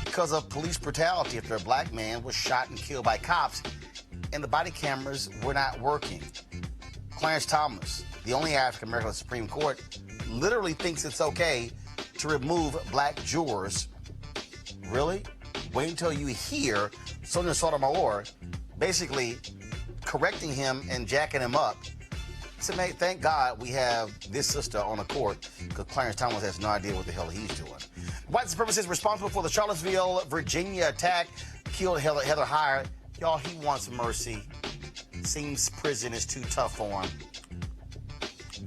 because of police brutality after a black man was shot and killed by cops and the body cameras were not working. Clarence Thomas, the only African-American on the Supreme Court, literally thinks it's okay to remove black jurors. Really? Wait until you hear Sonia Sotomayor basically correcting him and jacking him up. So, mate, thank God we have this sister on the court, because Clarence Thomas has no idea what the hell he's doing. White supremacist responsible for the Charlottesville, Virginia attack killed Heather Heyer. Y'all, he wants mercy. Seems prison is too tough for him.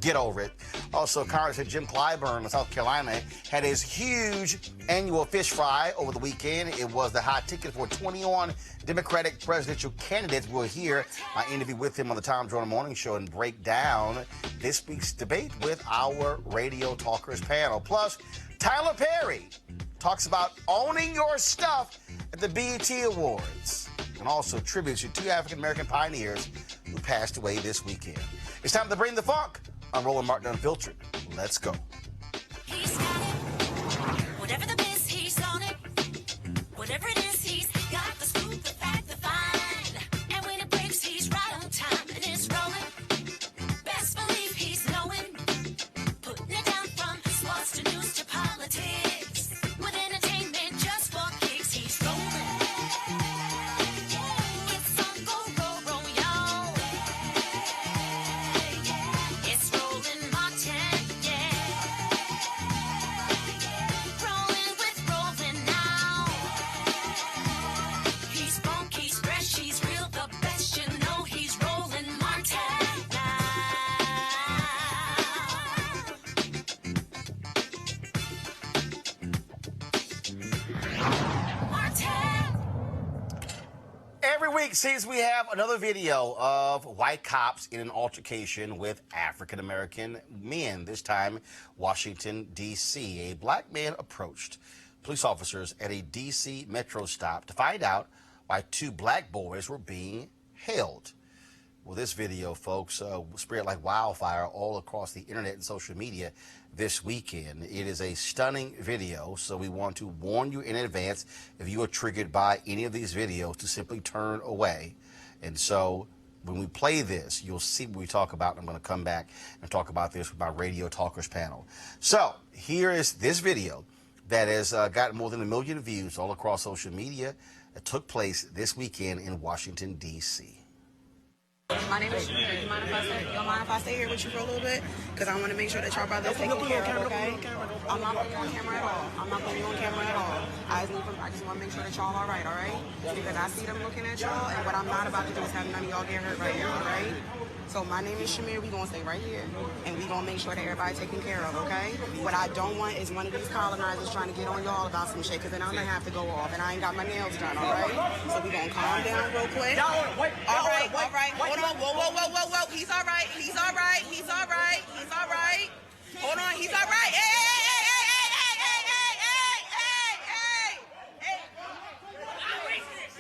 Get over it. Also, Congressman Jim Clyburn of South Carolina had his huge annual fish fry over the weekend. It was the hot ticket for 21 Democratic presidential candidates. We'll hear my interview with him on the Tom Jordan Morning Show and break down this week's debate with our Radio Talkers panel. Plus, Tyler Perry talks about owning your stuff at the BET Awards, and also tributes to two African-American pioneers who passed away this weekend. It's time to bring the funk. I'm Roland Martin Unfiltered. Let's go. He's got it. Whatever the biz, he's on it. Whatever it is, he's got the scoop, the fact, the find. And when it breaks, he's right on time and it's rolling. Best believe he's knowing. Putting it down from sports to news to politics. With entertainment just for kicks, he's rolling. It's on go, y'all. It's Roland Martin, yeah. Rolling with Roland now. He's funky, fresh, he's real, the best, you know he's Roland Martin now. Martin. Every week seems we have another video of white cops in an altercation with African-American men, this time Washington, D.C. A black man approached police officers at a D.C. metro stop to find out why two black boys were being held. Well, this video, folks, spread like wildfire all across the internet and social media this weekend. It is a stunning video, so we want to warn you in advance if you are triggered by any of these videos to simply turn away. And so when we play this, you'll see what we talk about. I'm going to come back and talk about this with my Radio Talkers panel. So here is this video that has gotten more than 1 million views all across social media. It took place this weekend in Washington, D.C. My name is Shamir. You mind if I stay here with you for a little bit? Because I want to make sure that y'all brothers taken care of, okay? I'm not putting you on camera at all. I'm not putting you on camera at all. I just want to make sure that y'all all right? Because I see them looking at y'all, and what I'm not about to do is have none of y'all get hurt right here, all right? So my name is Shamir. We're going to stay right here, and we're going to make sure that everybody's taken care of, okay? What I don't want is one of these colonizers trying to get on y'all about some shit, because then I'm going to have to go off, and I ain't got my nails done, all right? So we're going to calm down real quick. All right. Hold on. Whoa. He's all right. Hold on. He's all right. Hey.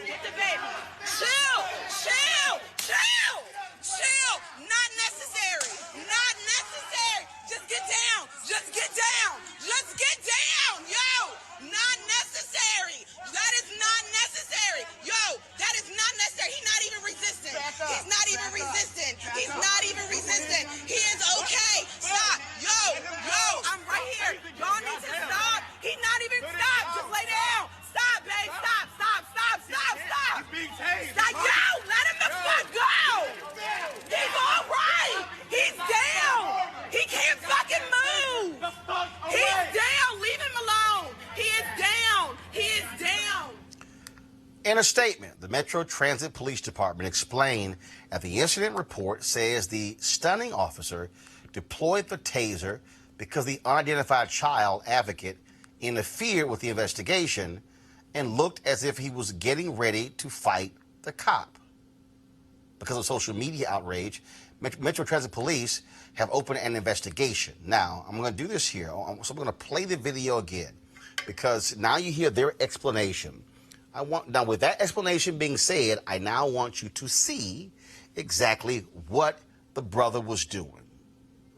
Get the baby. Chill. Not necessary. Just get down. Yo. Not necessary. That is not necessary. He's not even resistant. He is okay. Stop. Yo. I'm right here. Y'all need to stop. He's not even stop. Just lay down. Stop, babe. Stop. He's being tased. Yo, let him the fuck go. He's all right. He's down. He can't fucking move. He's down. Leave him alone. He is down. In a statement, the Metro Transit Police Department explained that the incident report says the stunning officer deployed the taser because the unidentified child advocate interfered with the investigation and looked as if he was getting ready to fight the cop. Because of social media outrage, Metro Transit Police have opened an investigation. Now, I'm going to do this here, so I'm going to play the video again, because now you hear their explanation. Now, with that explanation being said, I now want you to see exactly what the brother was doing.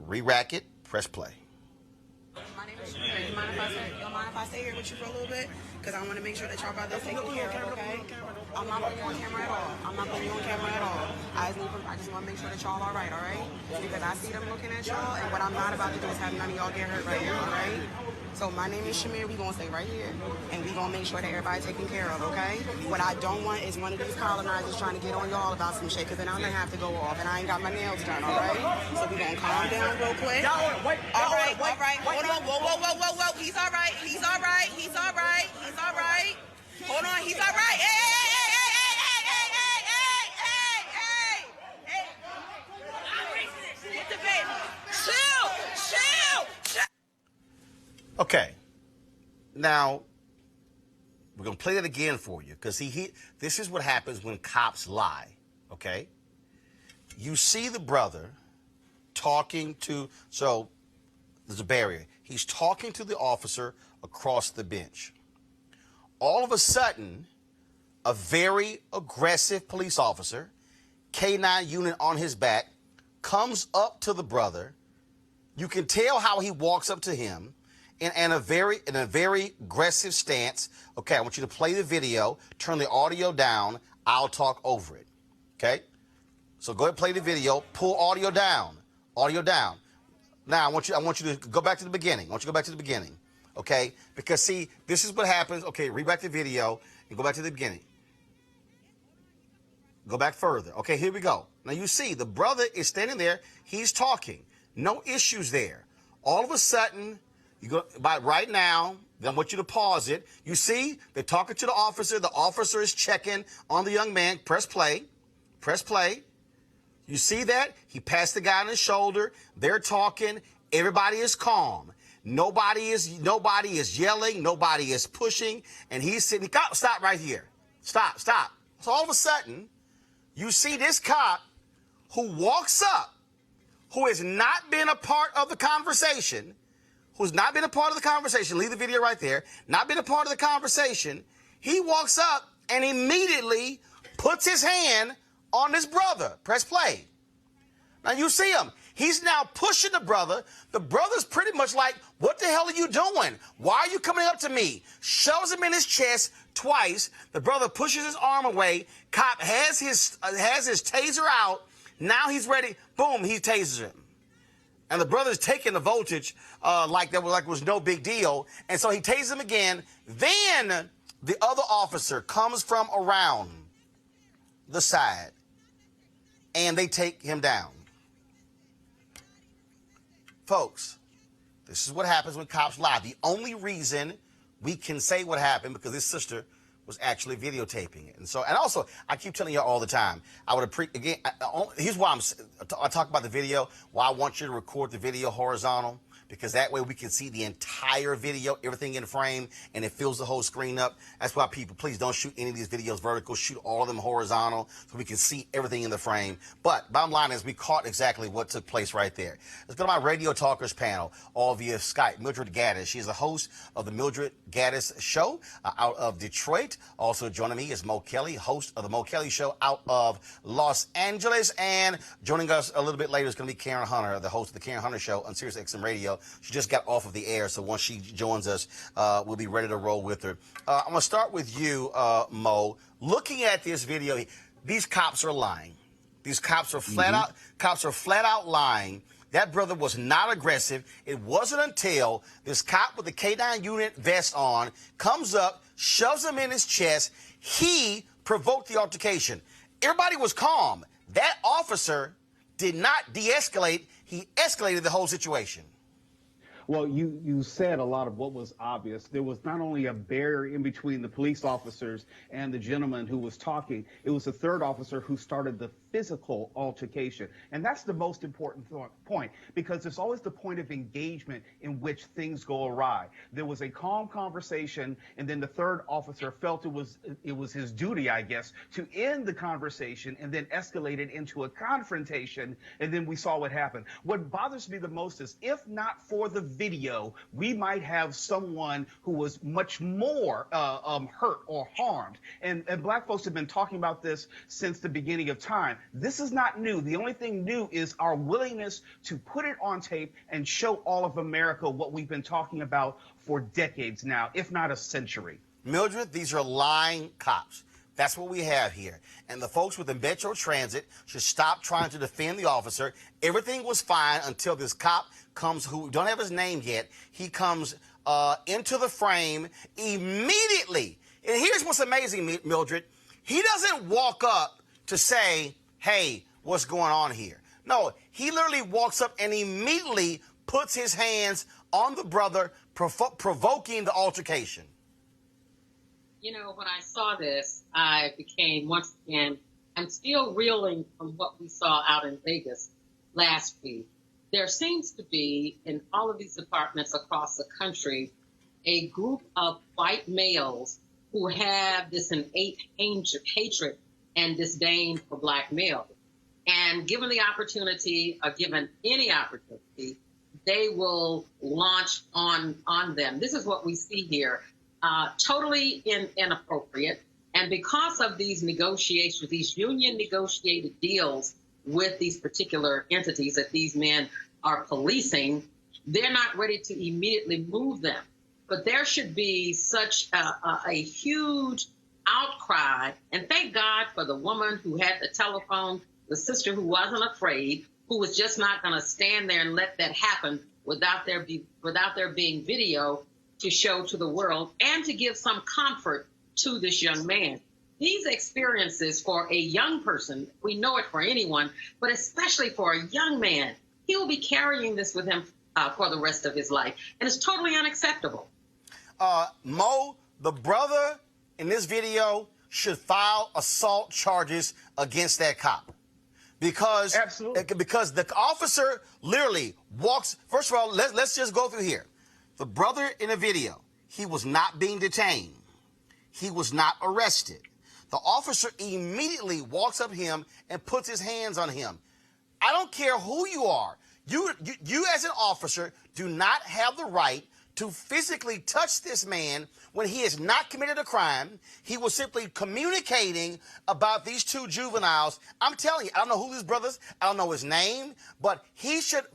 Re-rack it, press play. My name is Shamir. You mind if I stay here with you for a little bit? because I want to make sure that y'all got this taken care of, okay? I'm not putting you on camera at all. I'm not putting you on camera at all. I just want to make sure that y'all all right? Because I see them looking at y'all, and what I'm not about to do is have none of y'all get hurt right here, all right? So my name is Shamir. We gonna stay right here, and we gonna make sure that everybody's taken care of, okay? What I don't want is one of these colonizers trying to get on y'all about some shit, because then I'm gonna have to go off, and I ain't got my nails done, all right? So we gonna calm down real quick. All right. Hold on. Whoa. He's all right. Hold on. He's all right. Hey. Get the baby. Chill. Okay. Now, we're going to play that again for you, because this is what happens when cops lie, okay? You see the brother talking to, so there's a barrier. He's talking to the officer across the bench. All of a sudden, a very aggressive police officer, K9 unit on his back, comes up to the brother. You can tell how he walks up to him in a very aggressive stance. Okay, I want you to play the video, turn the audio down, I'll talk over it. Okay? So go ahead and play the video, pull audio down. Now I want you to go back to the beginning. Okay? Because see, this is what happens. Okay, read back the video and go back to the beginning. Go back further. Okay, here we go. Now you see the brother is standing there, he's talking. No issues there. All of a sudden, right now, I want you to pause it. You see, they're talking to the officer is checking on the young man. Press play. You see that? He passed the guy on his shoulder. They're talking. Everybody is calm. Nobody is yelling. Nobody is pushing. And he's sitting. Stop right here. Stop. So all of a sudden, you see this cop who walks up, who has not been a part of the conversation, leave the video right there, not been a part of the conversation. He walks up and immediately puts his hand on his brother. Press play. Now you see him. He's now pushing the brother. The brother's pretty much like, what the hell are you doing? Why are you coming up to me? Shoves him in his chest twice. The brother pushes his arm away. Cop has his taser out. Now he's ready. Boom, he tases him. And the brother's taking the voltage like it was no big deal. And so he tases him again. Then the other officer comes from around the side, and they take him down. Folks, this is what happens when cops lie. The only reason we can say what happened because his sister was actually videotaping it. And also, I keep telling you all the time, here's why I talk about the video, why I want you to record the video horizontal, because that way we can see the entire video, everything in frame, and it fills the whole screen up. That's why people, please don't shoot any of these videos vertical, shoot all of them horizontal so we can see everything in the frame. But bottom line is we caught exactly what took place right there. Let's go to my Radio Talkers panel, all via Skype. Mildred Gaddis, she is the host of the Mildred Gaddis Show out of Detroit. Also joining me is Mo Kelly, host of the Mo Kelly Show out of Los Angeles. And joining us a little bit later is going to be Karen Hunter, the host of the Karen Hunter Show on Sirius XM Radio. She just got off of the air, so once she joins us, we'll be ready to roll with her. I'm going to start with you, Mo. Looking at this video, these cops are lying. These cops are flat out lying. That brother was not aggressive. It wasn't until this cop with the K9 unit vest on comes up, shoves him in his chest. He provoked the altercation. Everybody was calm. That officer did not de-escalate. He escalated the whole situation. Well, you said a lot of what was obvious. There was not only a barrier in between the police officers and the gentleman who was talking, it was a third officer who started the physical altercation. And that's the most important point, because it's always the point of engagement in which things go awry. There was a calm conversation, and then the third officer felt it was his duty, I guess, to end the conversation and then escalate it into a confrontation, and then we saw what happened. What bothers me the most is, if not for the video, we might have someone who was much more hurt or harmed. And black folks have been talking about this since the beginning of time. This is not new. The only thing new is our willingness to put it on tape and show all of America what we've been talking about for decades now, if not a century. Mildred, these are lying cops. That's what we have here. And the folks with the Metro Transit should stop trying to defend the officer. Everything was fine until this cop comes, who we don't have his name yet. He comes into the frame immediately. And here's what's amazing, Mildred. He doesn't walk up to say, hey, what's going on here? No, he literally walks up and immediately puts his hands on the brother, provoking the altercation. You know, when I saw this, I became, once again, I'm still reeling from what we saw out in Vegas last week. There seems to be, in all of these departments across the country, a group of white males who have this innate hatred and disdain for black males. And given the opportunity, or given any opportunity, they will launch on them. This is what we see here. Totally inappropriate. And because of these negotiations, these union negotiated deals with these particular entities that these men are policing, they're not ready to immediately move them. But there should be such a huge outcry. And thank God for the woman who had the telephone, the sister who wasn't afraid, who was just not going to stand there and let that happen without there being video to show to the world and to give some comfort to this young man. These experiences for a young person, we know it for anyone, but especially for a young man, he will be carrying this with him for the rest of his life. And it's totally unacceptable. Mo, the brother in this video should file assault charges against that cop. Because, Absolutely. because the officer literally walks. First of all, let's just go through here. The brother in the video, he was not being detained. He was not arrested. The officer immediately walks up to him and puts his hands on him. I don't care who you are. You as an officer do not have the right to physically touch this man when he has not committed a crime. He was simply communicating about these two juveniles. I'm telling you, I don't know who these brothers, I don't know his name, but he should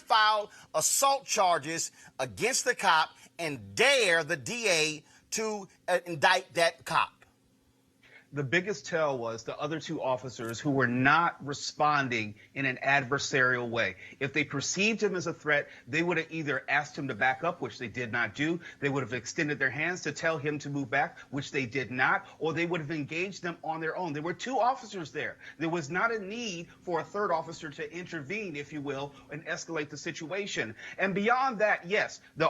file assault charges against the cop and dare the DA to indict that cop. The biggest tell was the other two officers who were not responding in an adversarial way. If they perceived him as a threat, they would have either asked him to back up, which they did not do. They would have extended their hands to tell him to move back, which they did not, or they would have engaged them on their own. There were two officers there. There was not a need for a third officer to intervene, if you will, and escalate the situation. And beyond that, yes, the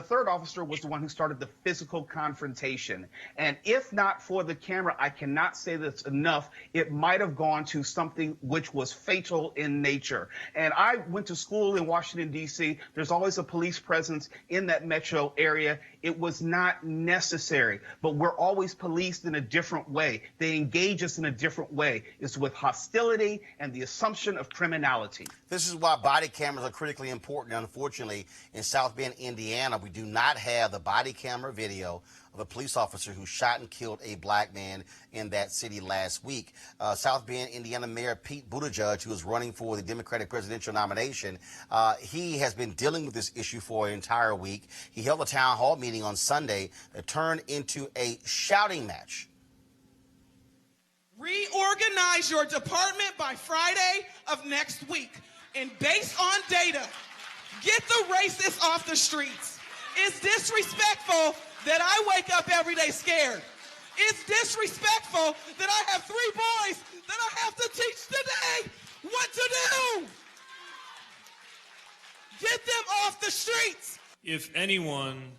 third officer was the one who started the physical confrontation. And if not for the camera, I cannot say this enough, it might have gone to something which was fatal in nature. And I went to school in Washington, D.C. There's always a police presence in that metro area. It was not necessary, but we're always policed in a different way. They engage us in a different way. It's with hostility and the assumption of criminality. This is why body cameras are critically important. Unfortunately, in South Bend, Indiana, we do not have the body camera video of a police officer who shot and killed a black man in that city last week. South Bend, Indiana Mayor Pete Buttigieg, who is running for the Democratic presidential nomination, he has been dealing with this issue for an entire week. He held a town hall meeting on Sunday that turned into a shouting match. Reorganize your department by Friday of next week. And based on data, get the racists off the streets. It's disrespectful that I wake up every day scared. It's disrespectful that I have 3 boys that I have to teach today what to do. Get them off the streets. If anyone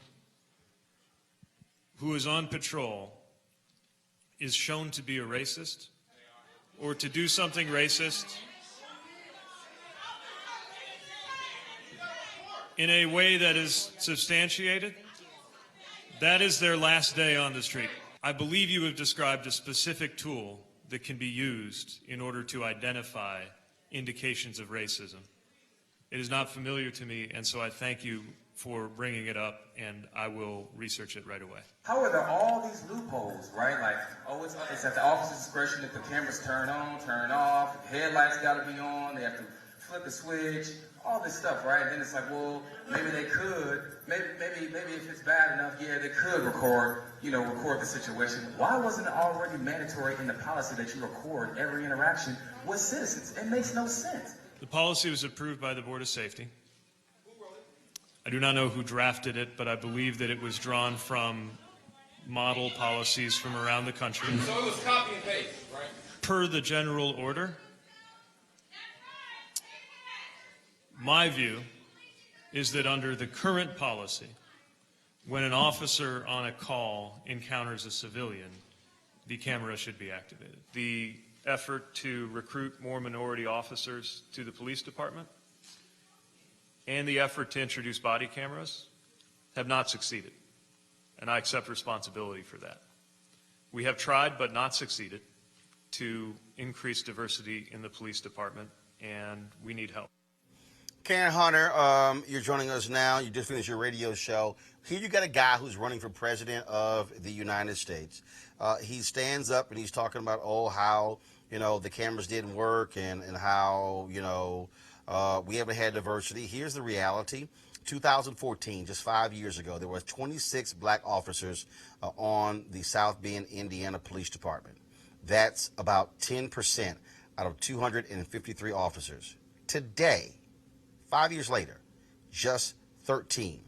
who is on patrol is shown to be a racist or to do something racist in a way that is substantiated, that is their last day on the street. I believe you have described a specific tool that can be used in order to identify indications of racism. It is not familiar to me, and so I thank you for bringing it up, and I will research it right away. How are there all these loopholes, right? Like, oh, it's at the officer's discretion if the cameras turn on, turn off, headlights got to be on, they have to flip the switch, all this stuff, right? And then it's like, well, maybe they could, maybe if it's bad enough, yeah, they could record the situation. Why wasn't it already mandatory in the policy that you record every interaction with citizens? It makes no sense. The policy was approved by the Board of Safety. I do not know who drafted it, but I believe that it was drawn from model policies from around the country. So it was copy and paste, right? Per the general order. My view is that under the current policy, when an officer on a call encounters a civilian, the camera should be activated. The effort to recruit more minority officers to the police department and the effort to introduce body cameras have not succeeded, and I accept responsibility for that. We have tried but not succeeded to increase diversity in the police department, and we need help. Karen Hunter, you're joining us now. You just finished your radio show. Here you got a guy who's running for president of the United States. He stands up and he's talking about, how, the cameras didn't work and how, we haven't had diversity. Here's the reality. 2014, just 5 years ago, there were 26 black officers on the South Bend, Indiana Police Department. That's about 10% out of 253 officers. Today, 5 years later, just 13.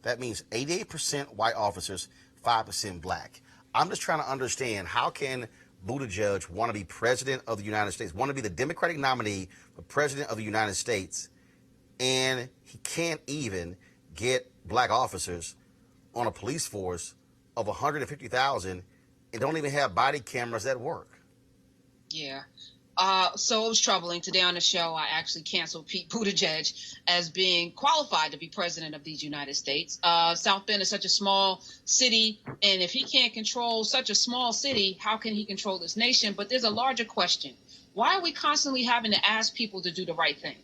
That means 88% white officers, 5% black. I'm just trying to understand, how can Buttigieg want to be president of the United States, want to be the Democratic nominee for president of the United States, and he can't even get black officers on a police force of 150,000 and don't even have body cameras that work? Yeah. So it was troubling. Today on the show, I actually canceled Pete Buttigieg as being qualified to be president of these United States. South Bend is such a small city, and if he can't control such a small city, how can he control this nation? But there's a larger question. Why are we constantly having to ask people to do the right thing?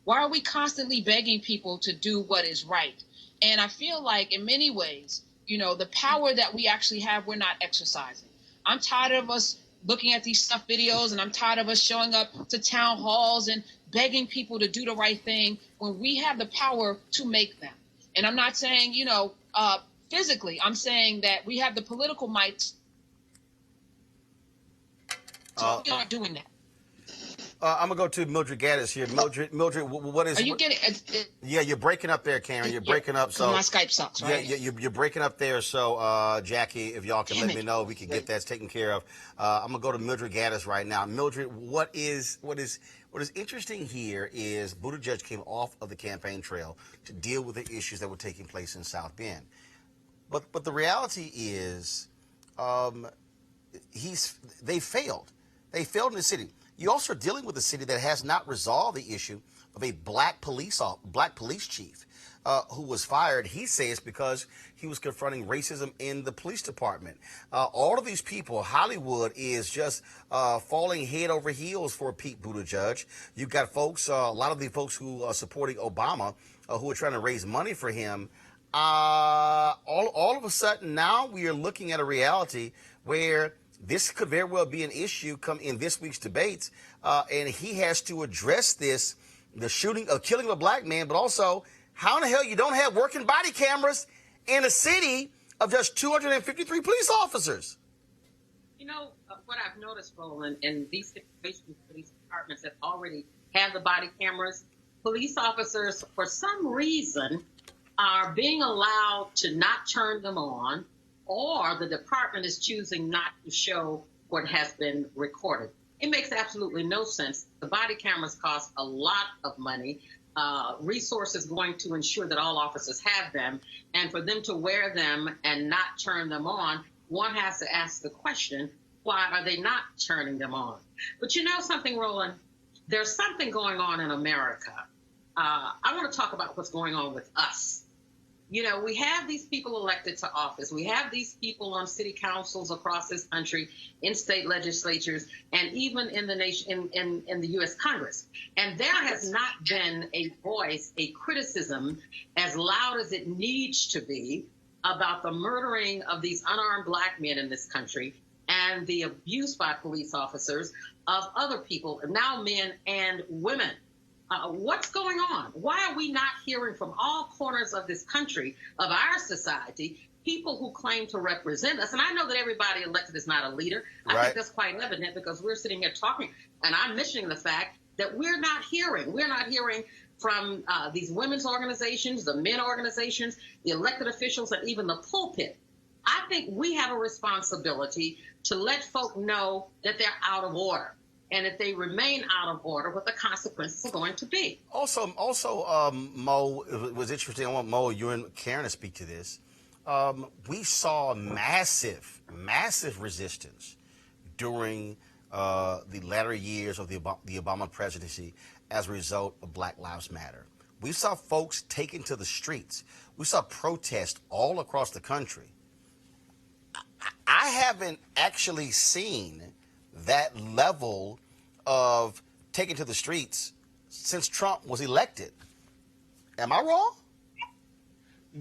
Why are we constantly begging people to do what is right? And I feel like in many ways, the power that we actually have, we're not exercising. I'm tired of us looking at these stuff videos, and I'm tired of us showing up to town halls and begging people to do the right thing when we have the power to make them. And I'm not saying, physically, I'm saying that we have the political might to start doing that. I'm going to go to Mildred Gaddis here. Mildred, what is... Are you getting... Yeah, you're breaking up there, Karen. You're breaking up. So my Skype sucks, right? Yeah, you're breaking up there. So, Jackie, if y'all can let me know, we can get that taken care of. I'm going to go to Mildred Gaddis right now. Mildred, what is interesting here is Buttigieg came off of the campaign trail to deal with the issues that were taking place in South Bend. But the reality is they failed. They failed in the city. You're also dealing with a city that has not resolved the issue of a black police chief who was fired, he says, because he was confronting racism in the police department. All of these people, Hollywood is just falling head over heels for Pete Buttigieg. You've got folks, a lot of the folks who are supporting Obama, who are trying to raise money for him. All of a sudden, now we are looking at a reality where this could very well be an issue come in this week's debates, and he has to address this, the killing of a black man, but also how in the hell you don't have working body cameras in a city of just 253 police officers? What I've noticed, Roland, in these situations, police departments that already have the body cameras, police officers, for some reason, are being allowed to not turn them on, or the department is choosing not to show what has been recorded. It makes absolutely no sense. The body cameras cost a lot of money, resources going to ensure that all officers have them, and for them to wear them and not turn them on, one has to ask the question, why are they not turning them on? But you know something, Roland? There's something going on in America. I want to talk about what's going on with us. We have these people elected to office. We have these people on city councils across this country, in state legislatures, and even in the nation, in the U.S. Congress. And there has not been a voice, a criticism as loud as it needs to be about the murdering of these unarmed black men in this country and the abuse by police officers of other people, now men and women. What's going on? Why are we not hearing from all corners of this country, of our society, people who claim to represent us? And I know that everybody elected is not a leader. I think that's quite evident because we're sitting here talking, and I'm mentioning the fact that we're not hearing from these women's organizations, the men organizations, the elected officials, and even the pulpit. I think we have a responsibility to let folk know that they're out of order. And if they remain out of order, what the consequences are going to be. Also, Mo, it was interesting. I want Mo, you and Karen to speak to this. We saw massive resistance during the latter years of the Obama presidency as a result of Black Lives Matter. We saw folks taken to the streets. We saw protests all across the country. I haven't actually seen that level of taking to the streets since Trump was elected. Am I wrong?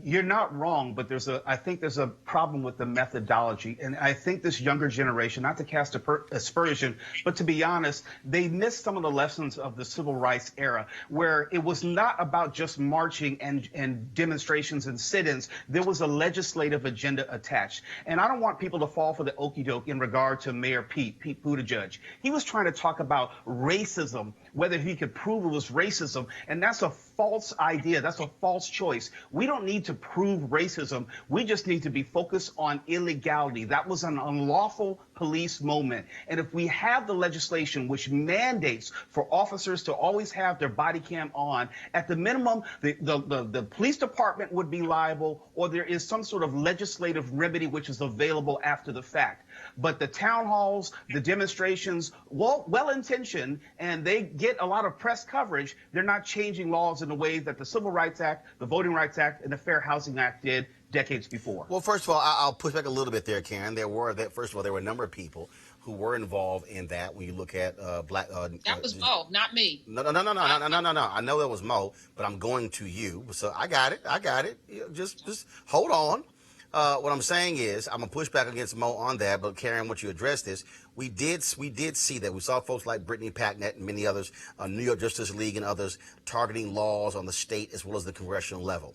You're not wrong, but I think there's a problem with the methodology. And I think this younger generation, not to cast aspersion, but to be honest, they missed some of the lessons of the civil rights era, where it was not about just marching and demonstrations and sit-ins. There was a legislative agenda attached. And I don't want people to fall for the okie doke in regard to Mayor Pete Buttigieg. He was trying to talk about racism, whether he could prove it was racism. And that's a false idea. That's a false choice. We don't need to prove racism. We just need to be focused on illegality. That was an unlawful police moment. And if we have the legislation which mandates for officers to always have their body cam on, at the minimum, the police department would be liable, or there is some sort of legislative remedy which is available after the fact. But the town halls, the demonstrations, well-intentioned, and they get a lot of press coverage, they're not changing laws in the way that the Civil Rights Act, the Voting Rights Act, and the Fair Housing Act did decades before. Well, first of all, I'll push back a little bit there, Karen. There were a number of people who were involved in that. When you look at black, that was Mo, not me. No. I know that was Mo, but I'm going to you. So I got it. Just hold on. What I'm saying is, I'm gonna push back against Mo on that. But Karen, what you addressed this, we did see that. We saw folks like Brittany Packnett and many others, New York Justice League and others, targeting laws on the state as well as the congressional level.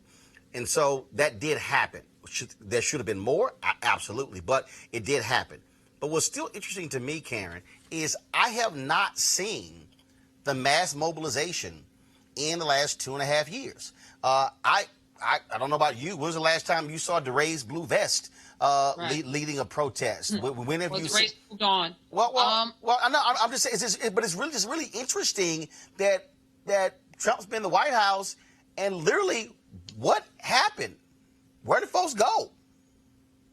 And so that did happen. There should have been more, absolutely, but it did happen. But what's still interesting to me, Karen, is I have not seen the mass mobilization in the last 2.5 years. I don't know about you. When was the last time you saw DeRay's blue vest leading a protest? When have you seen? Moved on. Well, I know. I'm just saying, but it's really interesting that Trump's been in the White House, and literally, what happened? Where did folks go?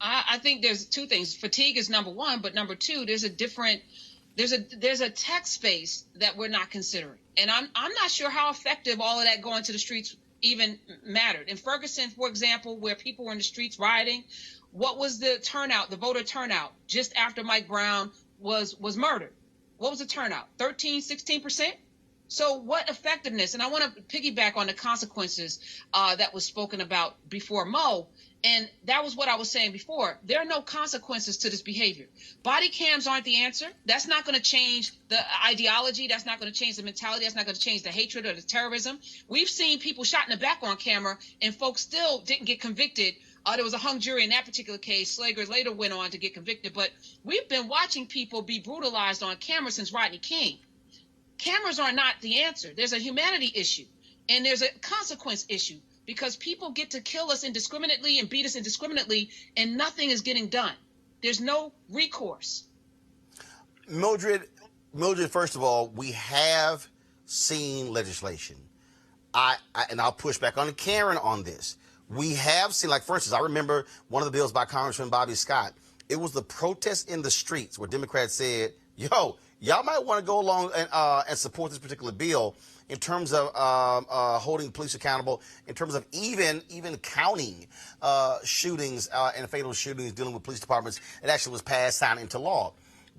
I think there's two things. Fatigue is number one, but number two, there's a tech space that we're not considering, and I'm not sure how effective all of that going to the streets even mattered. In Ferguson, for example, where people were in the streets rioting, what was the turnout, the voter turnout, just after Mike Brown was murdered? What was the turnout? 13, 16%? So what effectiveness? And I want to piggyback on the consequences that was spoken about before Mo. And that was what I was saying before. There are no consequences to this behavior. Body cams aren't the answer. That's not going to change the ideology. That's not going to change the mentality. That's not going to change the hatred or the terrorism. We've seen people shot in the back on camera, and folks still didn't get convicted. There was a hung jury in that particular case. Slager later went on to get convicted. But we've been watching people be brutalized on camera since Rodney King. Cameras are not the answer. There's a humanity issue, and there's a consequence issue. Because people get to kill us indiscriminately and beat us indiscriminately, and nothing is getting done. There's no recourse. Mildred, first of all, we have seen legislation. And I'll push back on Karen on this. We have seen, like, for instance, I remember one of the bills by Congressman Bobby Scott. It was the protest in the streets where Democrats said, yo, y'all might want to go along and support this particular bill in terms of holding police accountable, in terms of even counting shootings and fatal shootings dealing with police departments. It actually was passed, signed into law.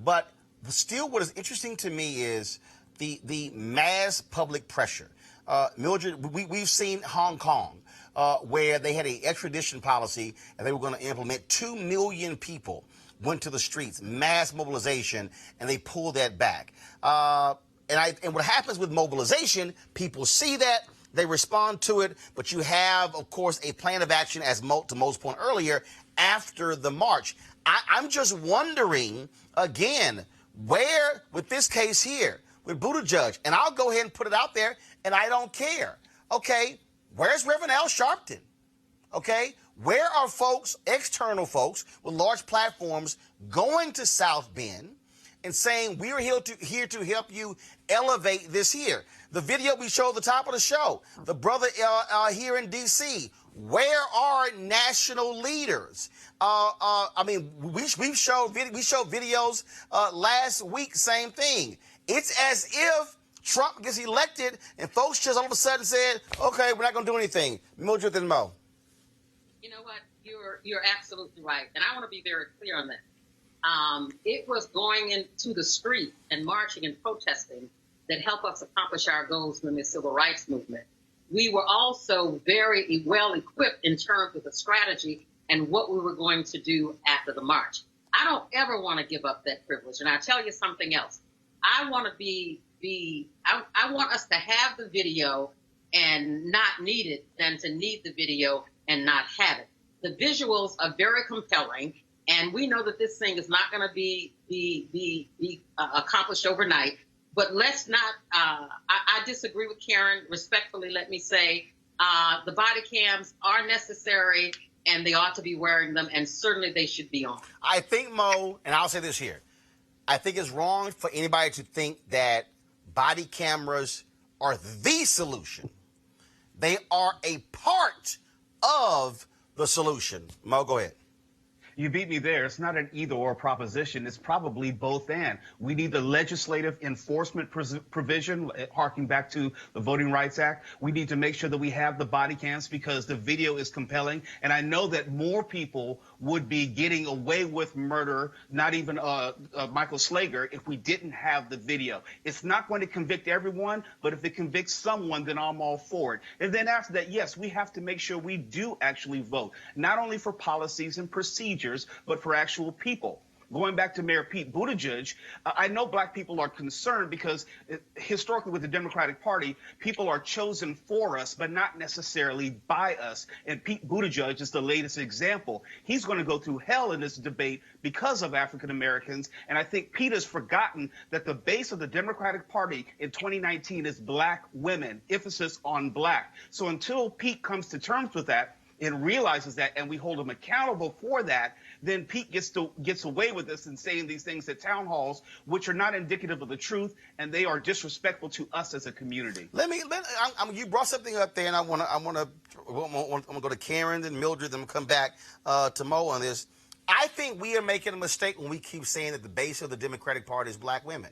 But still, what is interesting to me is the mass public pressure. Mildred, we've seen Hong Kong, where they had an extradition policy and they were going to implement 2 million people went to the streets, mass mobilization, and they pulled that back. And what happens with mobilization, people see that, they respond to it, but you have, of course, a plan of action, as to Mo's point earlier, after the march. I'm just wondering, again, where, with this case here, with Buttigieg, and I'll go ahead and put it out there, and I don't care. Okay, where's Reverend Al Sharpton? Okay, where are folks, external folks with large platforms, going to South Bend and saying we're here to help you elevate this here? The video we showed at the top of the show, the brother here in D.C., where are national leaders? I mean, we showed videos last week, same thing. It's as if Trump gets elected and folks just all of a sudden said, okay, we're not going to do anything. Mildred and Mo. You know what? You're absolutely right. And I want to be very clear on that. It was going into the street and marching and protesting that helped us accomplish our goals in the civil rights movement. We were also very well equipped in terms of the strategy and what we were going to do after the march. I don't ever want to give up that privilege. And I'll tell you something else. I want to I want us to have the video and not need it than to need the video and not have it. The visuals are very compelling, and we know that this thing is not going to be accomplished overnight. But let's not, I disagree with Karen. Respectfully, let me say, the body cams are necessary, and they ought to be wearing them, and certainly they should be on. I think, Mo, and I'll say this here, I think it's wrong for anybody to think that body cameras are the solution. They are a part of the solution. Mo, go ahead. You beat me there. It's not an either-or proposition. It's probably both and. We need the legislative enforcement provision, harking back to the Voting Rights Act. We need to make sure that we have the body cams because the video is compelling. And I know that more people would be getting away with murder, not even Michael Slager, if we didn't have the video. It's not going to convict everyone, but if it convicts someone, then I'm all for it. And then after that, yes, we have to make sure we do actually vote, not only for policies and procedures, but for actual people. Going back to Mayor Pete Buttigieg, I know black people are concerned because historically with the Democratic Party, people are chosen for us, but not necessarily by us. And Pete Buttigieg is the latest example. He's going to go through hell in this debate because of African Americans. And I think Pete has forgotten that the base of the Democratic Party in 2019 is black women, emphasis on black. So until Pete comes to terms with that, and realizes that, and we hold him accountable for that, then Pete gets away with this and saying these things at town halls, which are not indicative of the truth, and they are disrespectful to us as a community. You brought something up there, and I'm gonna go to Karen and Mildred, and come back to Mo on this. I think we are making a mistake when we keep saying that the base of the Democratic Party is black women.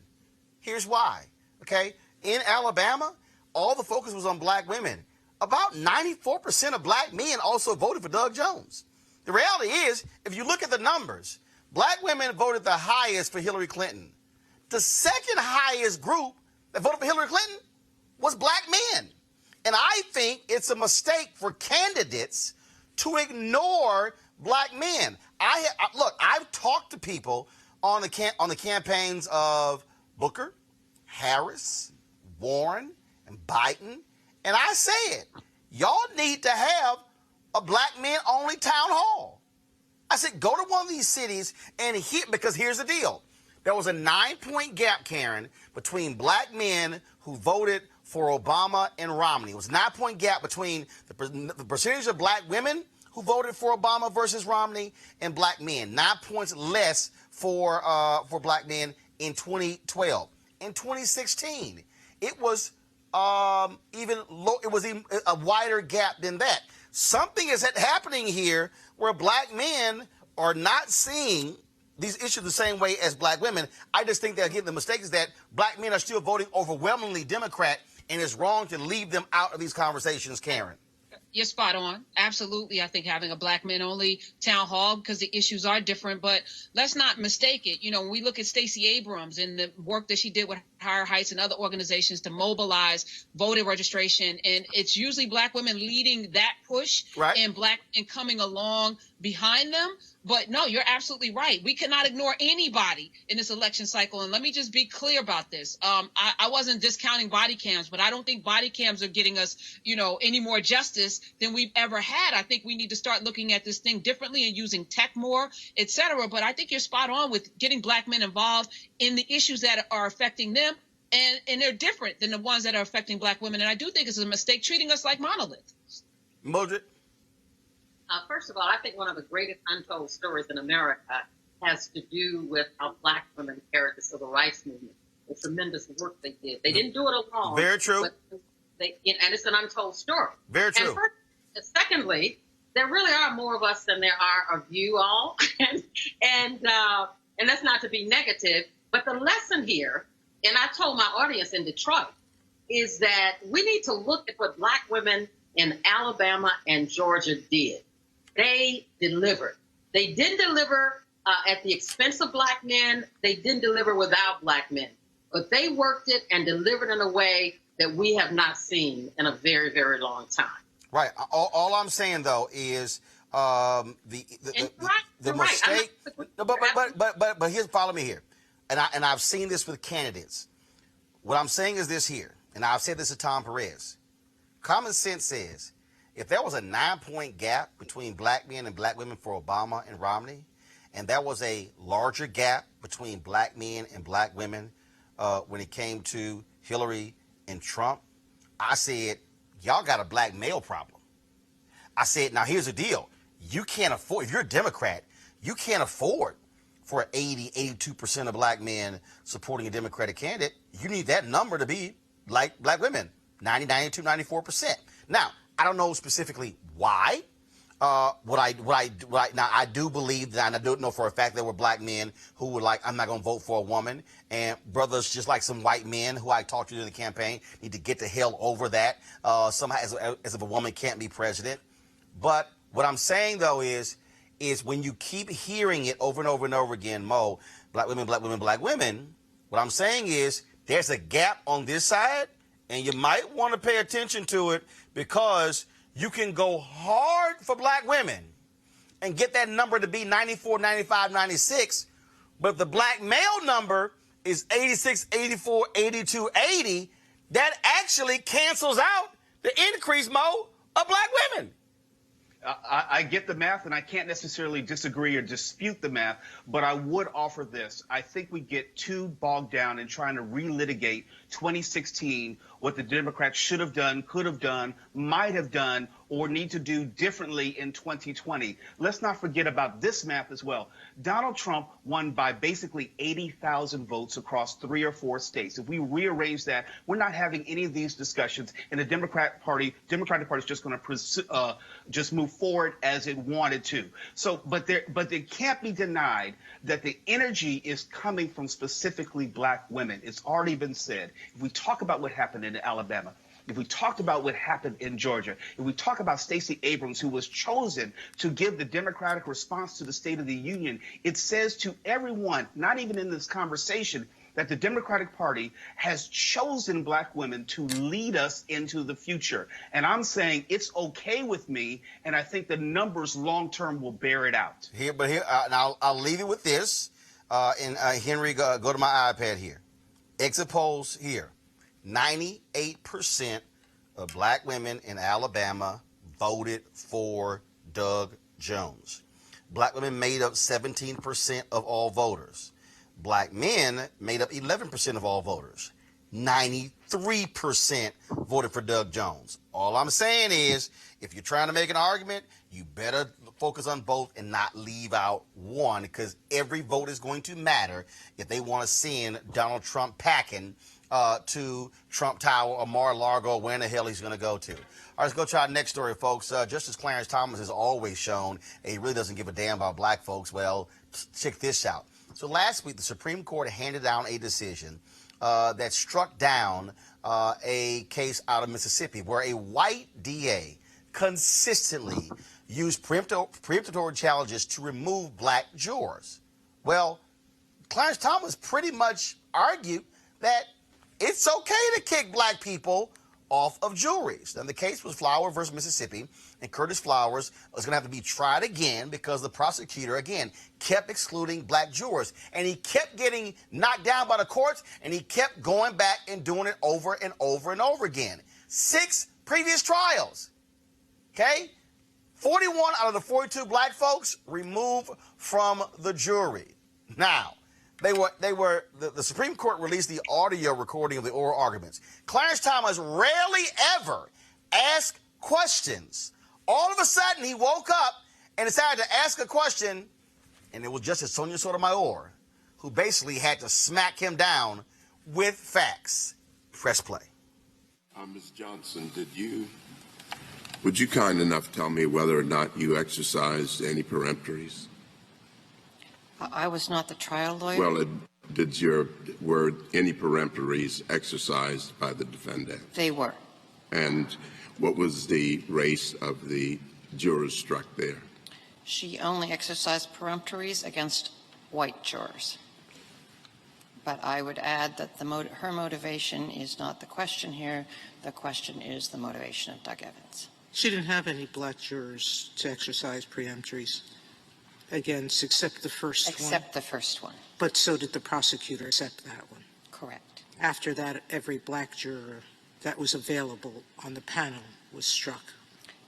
Here's why. Okay, in Alabama, all the focus was on black women. About 94% of black men also voted for Doug Jones. The reality is, if you look at the numbers, black women voted the highest for Hillary Clinton. The second highest group that voted for Hillary Clinton was black men. And I think it's a mistake for candidates to ignore black men. I've talked to people on the campaigns of Booker, Harris, Warren, and Biden. And I said, y'all need to have a black men only town hall. I said, go to one of these cities and because here's the deal. There was a 9-point gap, Karen, between black men who voted for Obama and Romney. It was a 9-point gap between the percentage of black women who voted for Obama versus Romney and black men. 9 points less for black men in 2012. In 2016, it was even a wider gap than that. Something is happening here where black men are not seeing these issues the same way as black women. I just think that, again, the mistake is that black men are still voting overwhelmingly Democrat, and it's wrong to leave them out of these conversations, Karen. You're spot on. Absolutely. I think having a black men only town hall, because the issues are different, but let's not mistake it. You know, when we look at Stacey Abrams and the work that she did with Higher Heights and other organizations to mobilize voter registration. And it's usually Black women leading that push, right, and Black men coming along behind them. But no, you're absolutely right. We cannot ignore anybody in this election cycle. And let me just be clear about this. I wasn't discounting body cams, but I don't think body cams are getting us, any more justice than we've ever had. I think we need to start looking at this thing differently and using tech more, et cetera. But I think you're spot on with getting Black men involved in the issues that are affecting them. And they're different than the ones that are affecting Black women. And I do think it's a mistake treating us like monoliths. Mildred? First of all, I think one of the greatest untold stories in America has to do with how Black women carried the civil rights movement, the tremendous work they did. They didn't do it alone. Very true. But and it's an untold story. Very true. And secondly, there really are more of us than there are of you all, and that's not to be negative. But the lesson here, and I told my audience in Detroit, is that we need to look at what Black women in Alabama and Georgia did. They delivered. They didn't deliver at the expense of Black men. They didn't deliver without Black men. But they worked it and delivered in a way that we have not seen in a very, very long time. Right. All I'm saying, though, is the mistake. But here's, follow me here. And I've seen this with candidates. What I'm saying is this here, and I've said this to Tom Perez. Common sense says, if there was a 9-point gap between Black men and Black women for Obama and Romney, and there was a larger gap between Black men and Black women when it came to Hillary and Trump, I said, y'all got a Black male problem. I said, now here's the deal. You can't afford, if you're a Democrat, you can't afford for 80, 82% of Black men supporting a Democratic candidate. You need that number to be like Black women, 90, 92, 94%. Now, I don't know specifically why. Now I do believe that, and I do know for a fact there were Black men who were like, I'm not going to vote for a woman. And brothers, just like some white men who I talked to during the campaign, need to get the hell over that. Somehow, as if a woman can't be president. But what I'm saying, though, is when you keep hearing it over and over and over again, Mo, Black women, Black women, Black women, what I'm saying is there's a gap on this side, and you might want to pay attention to it, because you can go hard for Black women and get that number to be 94, 95, 96, but if the Black male number is 86, 84, 82, 80, that actually cancels out the increase, Mo, of Black women. I get the math, and I can't necessarily disagree or dispute the math, but I would offer this. I think we get too bogged down in trying to relitigate 2016, what the Democrats should have done, could have done, might have done, or need to do differently in 2020. Let's not forget about this math as well. Donald Trump won by basically 80,000 votes across 3 or 4 states. If we rearrange that, we're not having any of these discussions, and the Democratic Party is just going to just move forward as it wanted to. So, but it can't be denied that the energy is coming from specifically Black women. It's already been said. If we talk about what happened in Alabama, if we talked about what happened in Georgia, if we talk about Stacey Abrams, who was chosen to give the Democratic response to the State of the Union, it says to everyone, not even in this conversation, that the Democratic Party has chosen Black women to lead us into the future. And I'm saying it's okay with me, and I think the numbers long-term will bear it out. And I'll leave it with this. Henry, go to my iPad here. Exit polls here. 98% of Black women in Alabama voted for Doug Jones. Black women made up 17% of all voters. Black men made up 11% of all voters. 93% voted for Doug Jones. All I'm saying is, if you're trying to make an argument, you better focus on both and not leave out one, because every vote is going to matter if they want to send Donald Trump packing to Trump Tower or Mar-a-Lago, where in the hell he's going to go to. All right, let's go to our next story, folks. Justice Clarence Thomas has always shown he really doesn't give a damn about Black folks. Well, check this out. So last week, the Supreme Court handed down a decision that struck down a case out of Mississippi where a white DA consistently used preemptory challenges to remove Black jurors. Well, Clarence Thomas pretty much argued that it's okay to kick black people off of juries. And the case was Flower versus Mississippi, and Curtis Flowers was going to have to be tried again because the prosecutor, again, kept excluding black jurors. And he kept getting knocked down by the courts, and he kept going back and doing it over and over and over again. 6 previous trials, okay? 41 out of the 42 black folks removed from the jury. Now, the Supreme Court released the audio recording of the oral arguments. Clarence Thomas rarely ever asked questions. All of a sudden, he woke up and decided to ask a question, and it was Justice Sonia Sotomayor who basically had to smack him down with facts. Press play. Ms. Johnson, would you kind enough tell me whether or not you exercised any peremptories? I was not the trial lawyer. Well, were any peremptories exercised by the defendant? They were. And what was the race of the jurors struck there? She only exercised peremptories against white jurors. But I would add that her motivation is not the question here. The question is the motivation of Doug Evans. She didn't have any black jurors to exercise peremptories against, except the first one. Except the first one. But so did the prosecutor accept that one. Correct. After that, every black juror that was available on the panel was struck.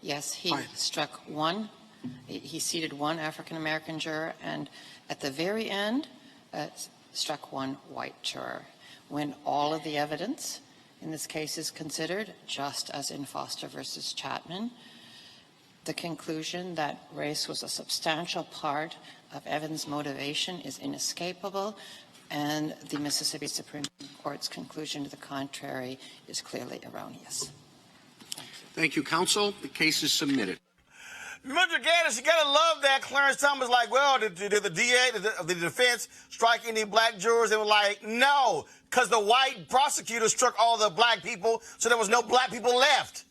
Yes, he struck one. He seated one African-American juror, and at the very end, struck one white juror. When all of the evidence in this case is considered, just as in Foster versus Chapman, the conclusion that race was a substantial part of Evans' motivation is inescapable, and the Mississippi Supreme Court's conclusion to the contrary is clearly erroneous. Thank you, counsel. The case is submitted. Mr. Gaddis, you gotta love that. Clarence Thomas like, well, did the DA, the defense strike any black jurors? They were like, no, because the white prosecutor struck all the black people, so there was no black people left.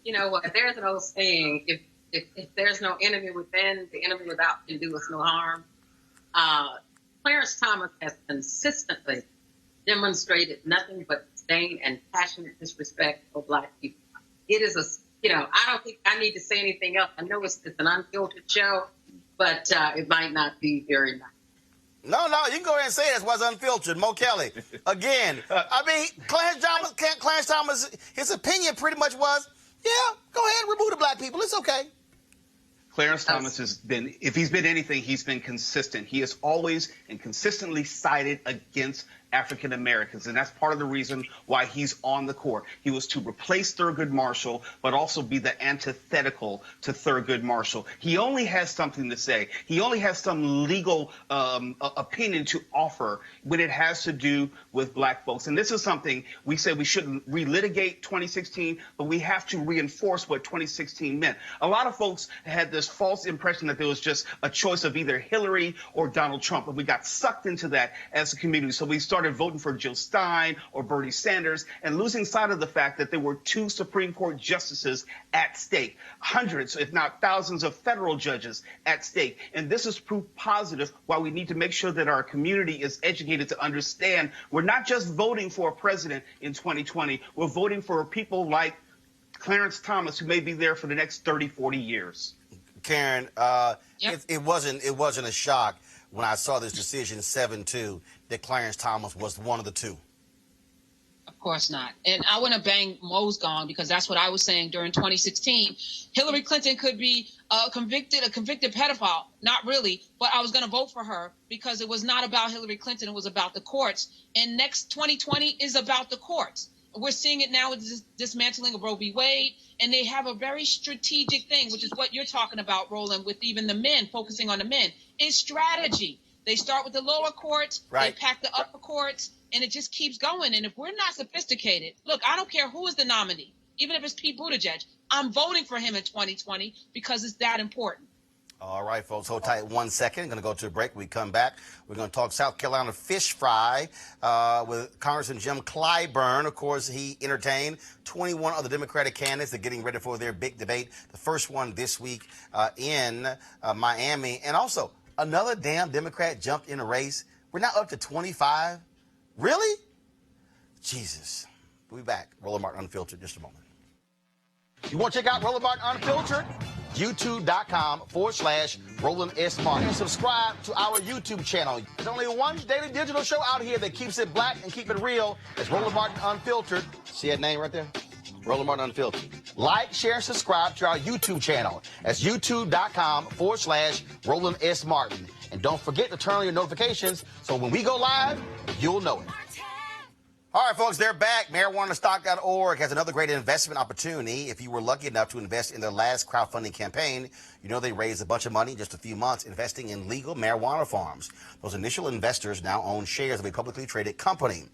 You know what? There's an old saying: if there's no enemy within, the enemy without can do us no harm. Clarence Thomas has consistently demonstrated nothing but disdain and passionate disrespect for black people. It is I don't think I need to say anything else. I know it's an unfiltered show, but it might not be very nice. No, you can go ahead and say it. It was unfiltered. Mo Kelly, again. I mean, Clarence Thomas, his opinion pretty much was, yeah, go ahead, remove the black people. It's okay. Clarence Thomas has been, if he's been anything, he's been consistent. He has always and consistently sided against African Americans, and that's part of the reason why he's on the court. He was to replace Thurgood Marshall, but also be the antithetical to Thurgood Marshall. He only has something to say. He only has some legal opinion to offer when it has to do with black folks. And this is something we said we shouldn't relitigate 2016, but we have to reinforce what 2016 meant. A lot of folks had this false impression that there was just a choice of either Hillary or Donald Trump, but we got sucked into that as a community. So we started voting for Jill Stein or Bernie Sanders and losing sight of the fact that there were 2 Supreme Court justices at stake, hundreds, if not thousands of federal judges at stake. And this is proof positive why we need to make sure that our community is educated to understand we're not just voting for a president in 2020, we're voting for people like Clarence Thomas, who may be there for the next 30, 40 years. Karen, it wasn't a shock when I saw this decision 7-2 that Clarence Thomas was one of the 2. Of course not. And I want to bang Mo's gong because that's what I was saying during 2016. Hillary Clinton could be a convicted pedophile. Not really, but I was going to vote for her because it was not about Hillary Clinton. It was about the courts. And next 2020 is about the courts. We're seeing it now with this dismantling of Roe v. Wade, and they have a very strategic thing, which is what you're talking about, Roland, with even the men, focusing on the men. It's strategy. They start with the lower courts, They pack the upper courts, and it just keeps going. And if we're not sophisticated, look, I don't care who is the nominee, even if it's Pete Buttigieg, I'm voting for him in 2020 because it's that important. All right, folks, hold tight 1 second. Going to go to a break. We come back. We're going to talk South Carolina fish fry with Congressman Jim Clyburn. Of course, he entertained 21 other Democratic candidates that are getting ready for their big debate. The first one this week in Miami. And also, another damn Democrat jumped in a race. We're now up to 25. Really? Jesus. We'll be back. Roland Martin Unfiltered in just a moment. You want to check out Roland Martin Unfiltered? YouTube.com/Roland S. Martin. And subscribe to our YouTube channel. There's only one daily digital show out here that keeps it black and keep it real. It's Roland Martin Unfiltered. See that name right there? Roland Martin Unfiltered. Like, share, and subscribe to our YouTube channel. That's YouTube.com/Roland S. Martin. And don't forget to turn on your notifications so when we go live, you'll know it. All right, folks, they're back. MarijuanaStock.org has another great investment opportunity. If you were lucky enough to invest in their last crowdfunding campaign, you know they raised a bunch of money in just a few months investing in legal marijuana farms. Those initial investors now own shares of a publicly traded company.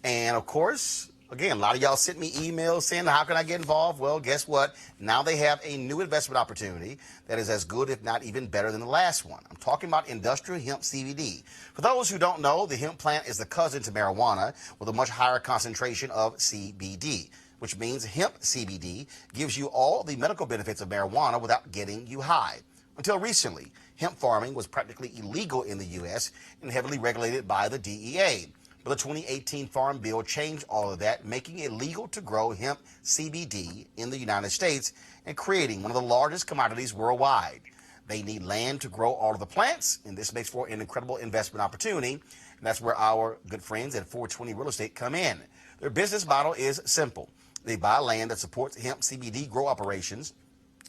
And, of course, again, a lot of y'all sent me emails saying, how can I get involved? Well, guess what? Now they have a new investment opportunity that is as good, if not even better than the last one. I'm talking about industrial hemp CBD. For those who don't know, the hemp plant is the cousin to marijuana with a much higher concentration of CBD, which means hemp CBD gives you all the medical benefits of marijuana without getting you high. Until recently, hemp farming was practically illegal in the U.S. and heavily regulated by the DEA. But the 2018 Farm Bill changed all of that, making it legal to grow hemp CBD in the United States and creating one of the largest commodities worldwide. They need land to grow all of the plants, and this makes for an incredible investment opportunity. And that's where our good friends at 420 Real Estate come in. Their business model is simple. They buy land that supports hemp CBD grow operations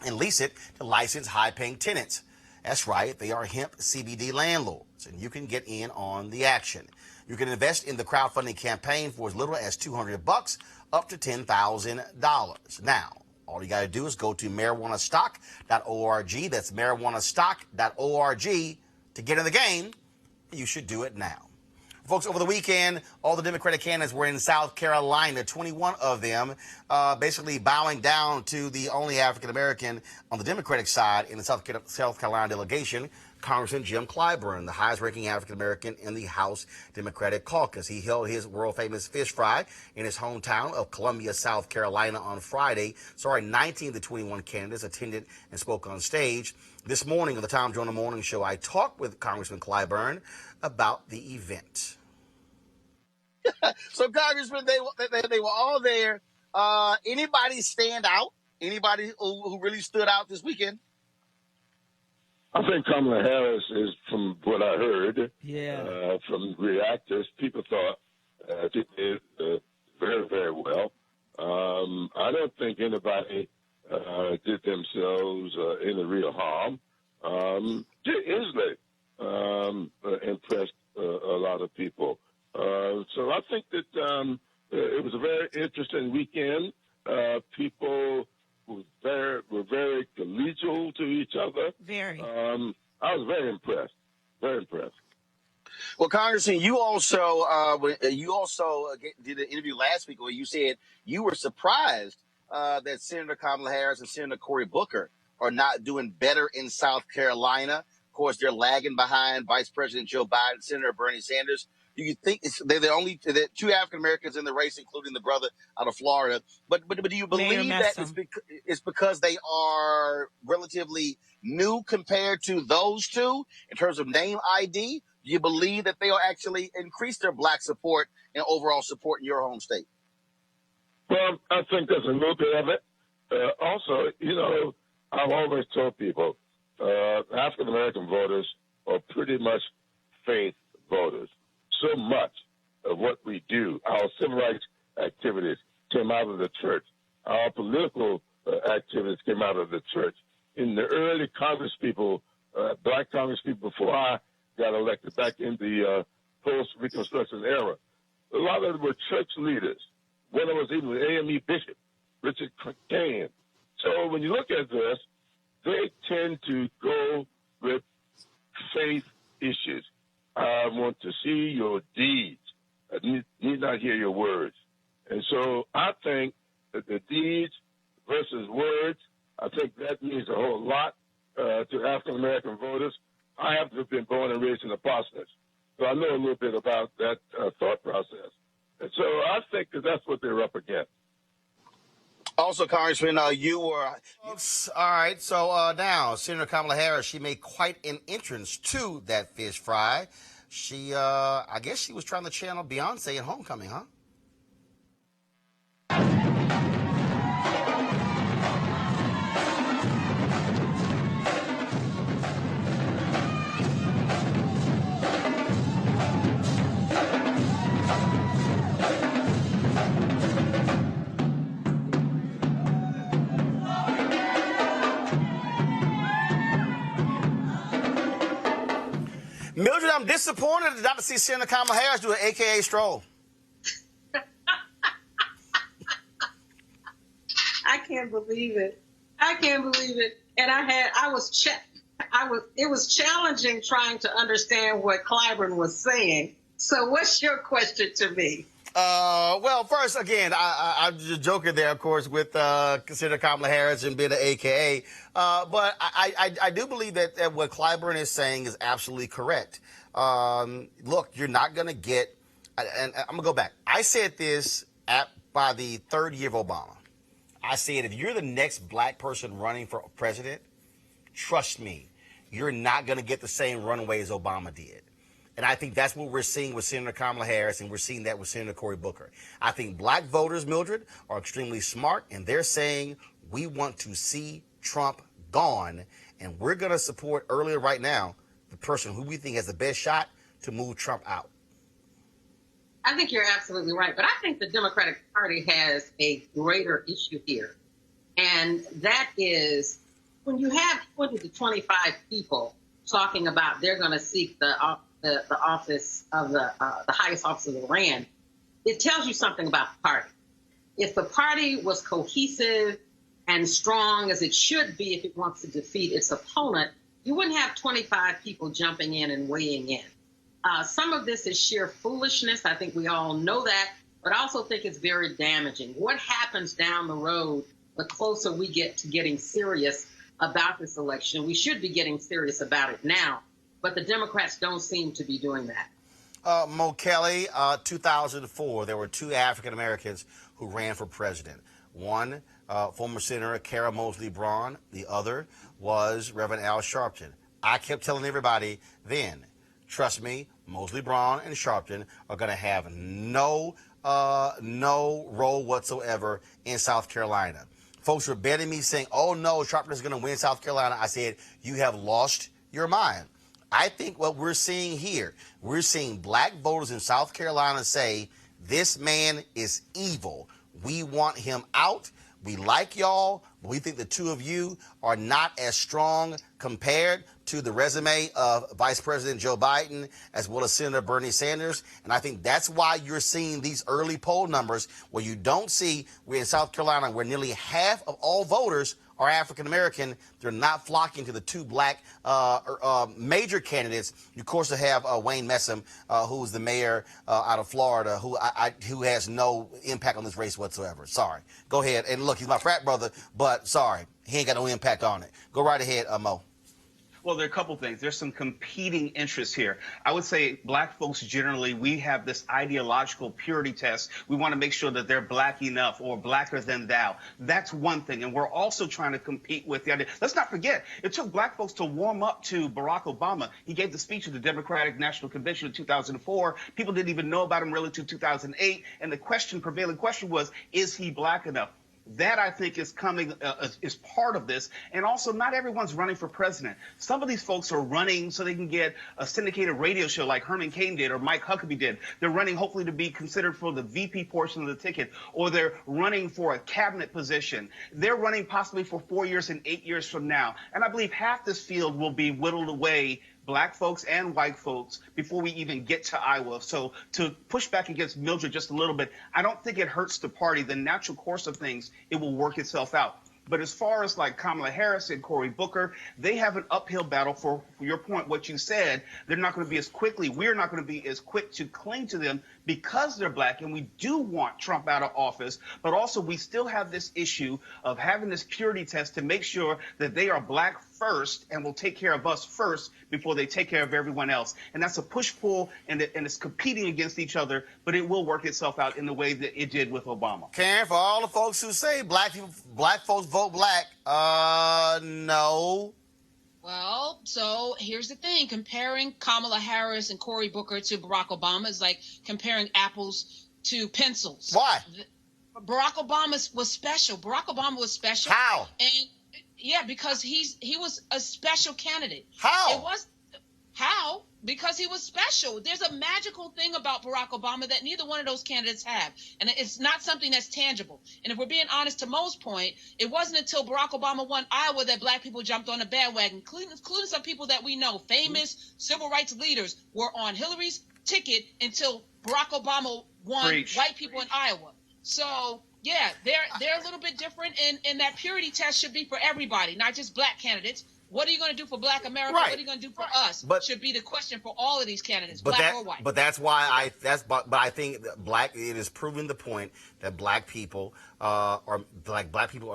and lease it to licensed high-paying tenants. That's right, they are hemp CBD landlords, and you can get in on the action. You can invest in the crowdfunding campaign for as little as $200 up to $10,000. Now, all you got to do is go to marijuanastock.org. That's marijuanastock.org to get in the game. You should do it now. Folks, over the weekend, all the Democratic candidates were in South Carolina, 21 of them, basically bowing down to the only African-American on the Democratic side in the South Carolina delegation, Congressman Jim Clyburn, the highest-ranking African-American in the House Democratic Caucus. He held his world-famous fish fry in his hometown of Columbia, South Carolina on Friday. 19 of the 21 candidates attended and spoke on stage. This morning on the Tom Joyner Morning Show, I talked with Congressman Clyburn about the event. So, Congressman, they were all there. Anybody stand out? Anybody who really stood out this weekend? I think Kamala Harris is, from what I heard, from reactors, people thought she did very, very well. I don't think anybody did themselves any real harm. Inslee impressed a lot of people. So I think that it was a very interesting weekend. People were very collegial to each other. Very. I was very impressed. Very impressed. Well, Congressman, you also did an interview last week where you said you were surprised that Senator Kamala Harris and Senator Cory Booker are not doing better in South Carolina. Of course, they're lagging behind Vice President Joe Biden, Senator Bernie Sanders. Do you think they're the only two African Americans in the race, including the brother out of Florida? But do you believe that it's because they are relatively new compared to those two in terms of name ID? Do you believe that they'll actually increase their black support and overall support in your home state? Well, I think there's a little bit of it. Also, I've always told people African American voters are pretty much faith voters. So much of what we do, our civil rights activities, came out of the church. Our political activities came out of the church. In the early Congress people, black Congress people, before I got elected back in the post-Reconstruction era, a lot of them were church leaders. One of us even was AME Bishop, Richard Kane. So when you look at this, they tend to go with faith issues. I want to see your deeds. I need not hear your words. And so I think that the deeds versus words, I think that means a whole lot to African-American voters. I have to have been born and raised in the parsonage, so I know a little bit about that thought process. And so I think that that's what they're up against. Also, Congressman, you were... All right, so now, Senator Kamala Harris, she made quite an entrance to that fish fry. She, I guess she was trying to channel Beyonce at homecoming, huh? I'm disappointed not to see Senator Kamala Harris do an AKA stroll. I can't believe it. And it was challenging trying to understand what Clyburn was saying. So what's your question to me? Well, first, again, I'm just joking there, of course, with Senator Kamala Harris and being an AKA. But I do believe that what Clyburn is saying is absolutely correct. Look, you're not going to get, and I'm going to go back. I said this by the third year of Obama. I said, if you're the next black person running for president, trust me, you're not going to get the same runway as Obama did. And I think that's what we're seeing with Senator Kamala Harris, and we're seeing that with Senator Cory Booker. I think black voters, Mildred, are extremely smart, and they're saying we want to see Trump gone, and we're going to support earlier right now the person who we think has the best shot to move Trump out. I think you're absolutely right. But I think the Democratic Party has a greater issue here. And that is when you have 20 to 25 people talking about they're going to seek the office of the highest office of the land, it tells you something about the party. If the party was cohesive and strong as it should be if it wants to defeat its opponent, you wouldn't have 25 people jumping in and weighing in. Some of this is sheer foolishness. I think we all know that, but I also think it's very damaging. What happens down the road, the closer we get to getting serious about this election? We should be getting serious about it now, but the Democrats don't seem to be doing that. Mo Kelly, 2004, there were two African Americans who ran for president. One, former Senator Kara Mosley Braun. The other was Reverend Al Sharpton. I kept telling everybody then, trust me, Mosley Braun and Sharpton are going to have no role whatsoever in South Carolina. Folks were betting me saying, oh no, Sharpton is going to win South Carolina. I said, you have lost your mind. I think what we're seeing here, we're seeing black voters in South Carolina say, this man is evil. We want him out. We like y'all, but we think the two of you are not as strong compared to the resume of Vice President Joe Biden as well as Senator Bernie Sanders. And I think that's why you're seeing these early poll numbers where you don't see, we're in South Carolina where nearly half of all voters are African American. They're not flocking to the two black major candidates. You, of course, have Wayne Messam, who's the mayor out of Florida, who has no impact on this race whatsoever. Sorry. Go ahead. And look, he's my frat brother, but sorry, he ain't got no impact on it. Go right ahead, Mo. Well, there are a couple things. There's some competing interests here. I would say black folks generally, we have this ideological purity test. We want to make sure that they're black enough or blacker than thou. That's one thing. And we're also trying to compete with the idea. Let's not forget, it took black folks to warm up to Barack Obama. He gave the speech at the Democratic National Convention in 2004. People didn't even know about him really until 2008. And the prevailing question was, is he black enough? That, I think, is coming is part of this. And also, not everyone's running for president. Some of these folks are running so they can get a syndicated radio show like Herman Cain did or Mike Huckabee did. They're running hopefully to be considered for the VP portion of the ticket, or they're running for a cabinet position. They're running possibly for 4 years and 8 years from now. And I believe half this field will be whittled away, black folks and white folks, before we even get to Iowa. So to push back against Mildred just a little bit, I don't think it hurts the party. The natural course of things, it will work itself out. But as far as like Kamala Harris and Cory Booker, they have an uphill battle for your point, what you said. They're not going to be as quickly. We're not going to be as quick to cling to them because they're black. And we do want Trump out of office. But also we still have this issue of having this purity test to make sure that they are black first and will take care of us first before they take care of everyone else. And that's a push-pull, and it's competing against each other, but it will work itself out in the way that it did with Obama. Karen, for all the folks who say black folks vote black, no. Well, so here's the thing. Comparing Kamala Harris and Cory Booker to Barack Obama is like comparing apples to pencils. Why? Barack Obama was special. Barack Obama was special. How? And yeah, because he was a special candidate. How? It was How? Because he was special. There's a magical thing about Barack Obama that neither one of those candidates have. And it's not something that's tangible. And if we're being honest, to Mo's point, it wasn't until Barack Obama won Iowa that black people jumped on the bandwagon, including some people that we know, famous civil rights leaders, were on Hillary's ticket until Barack Obama won white people in Iowa. So, yeah, they're a little bit different, and that purity test should be for everybody, not just black candidates. What are you going to do for black America? Right. What are you going to do for us? But should be the question for all of these candidates, but black or white. But that's why but I think that it is proving the point that black people are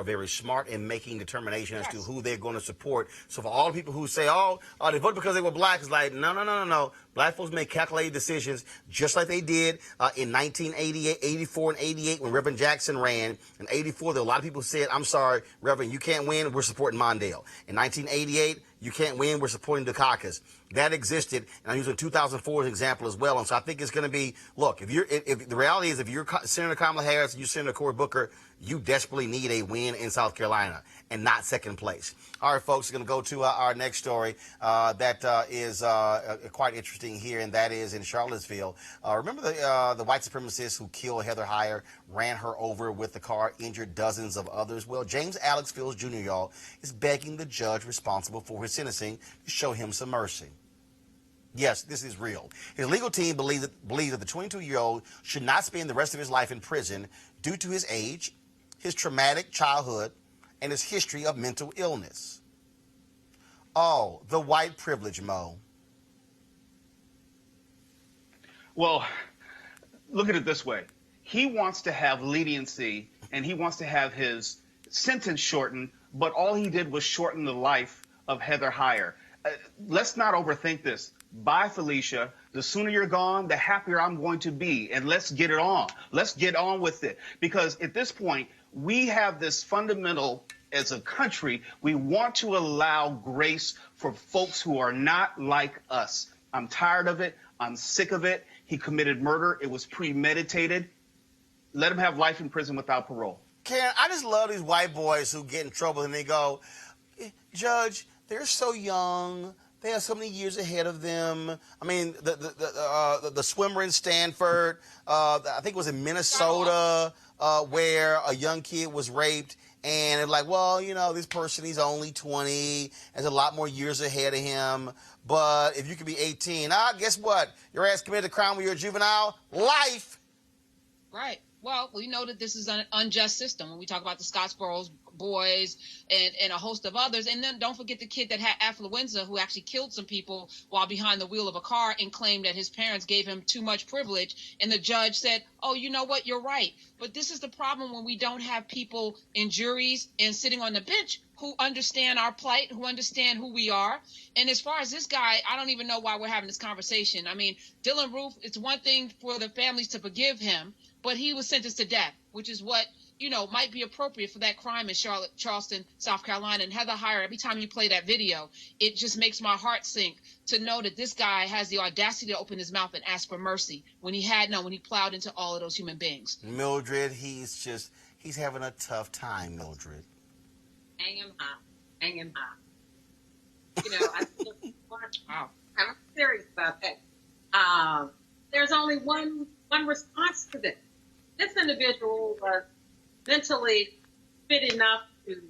very smart in making determination as to who they're going to support. So for all the people who say, they voted because they were black, it's like, no. Black folks make calculated decisions just like they did in 1988, 84, and 88 when Reverend Jackson ran. In 84, there were a lot of people who said, I'm sorry, Reverend, you can't win. We're supporting Mondale. In 1988, you can't win. We're supporting Dukakis. That existed, and I'm using 2004 as an example as well. And so I think it's going to be, look, if the reality is if you're Senator Kamala Harris, you're Senator Cory Booker, you desperately need a win in South Carolina and not second place. All right, folks, we're going to go to our next story that is quite interesting here, and that is in Charlottesville. Remember the white supremacist who killed Heather Heyer, ran her over with the car, injured dozens of others? Well, James Alex Fields Jr., y'all, is begging the judge responsible for his sentencing to show him some mercy. Yes, this is real. His legal team believes that the 22-year-old should not spend the rest of his life in prison due to his age, his traumatic childhood, and his history of mental illness. Oh, the white privilege, Mo. Well, look at it this way. He wants to have leniency, and he wants to have his sentence shortened, but all he did was shorten the life of Heather Heyer. Let's not overthink this. Bye, Felicia. The sooner you're gone, the happier I'm going to be. And let's get it on. Let's get on with it. Because at this point, we have this fundamental, as a country, we want to allow grace for folks who are not like us. I'm tired of it. I'm sick of it. He committed murder. It was premeditated. Let him have life in prison without parole. Karen, I just love these white boys who get in trouble and they go, Judge, they're so young. They have so many years ahead of them. I mean, the swimmer in Stanford, I think it was in Minnesota, where a young kid was raped. And they're like, well, this person, he's only 20. There's a lot more years ahead of him. But if you could be 18, guess what? Your ass committed a crime when you're a juvenile. Life. Right. Well, we know that this is an unjust system when we talk about the Scottsboro boys and a host of others. And then don't forget the kid that had affluenza who actually killed some people while behind the wheel of a car and claimed that his parents gave him too much privilege. And the judge said, oh, you know what? You're right. But this is the problem when we don't have people in juries and sitting on the bench who understand our plight, who understand who we are. And as far as this guy, I don't even know why we're having this conversation. I mean, Dylan Roof, it's one thing for the families to forgive him, but he was sentenced to death, which is what, might be appropriate for that crime in Charleston, South Carolina. And Heather Heyer, every time you play that video, it just makes my heart sink to know that this guy has the audacity to open his mouth and ask for mercy when he had none, when he plowed into all of those human beings. Mildred, he's having a tough time, Mildred. Hang him high. Hang him high. I'm serious about that. There's only one response to this. This individual was mentally fit enough to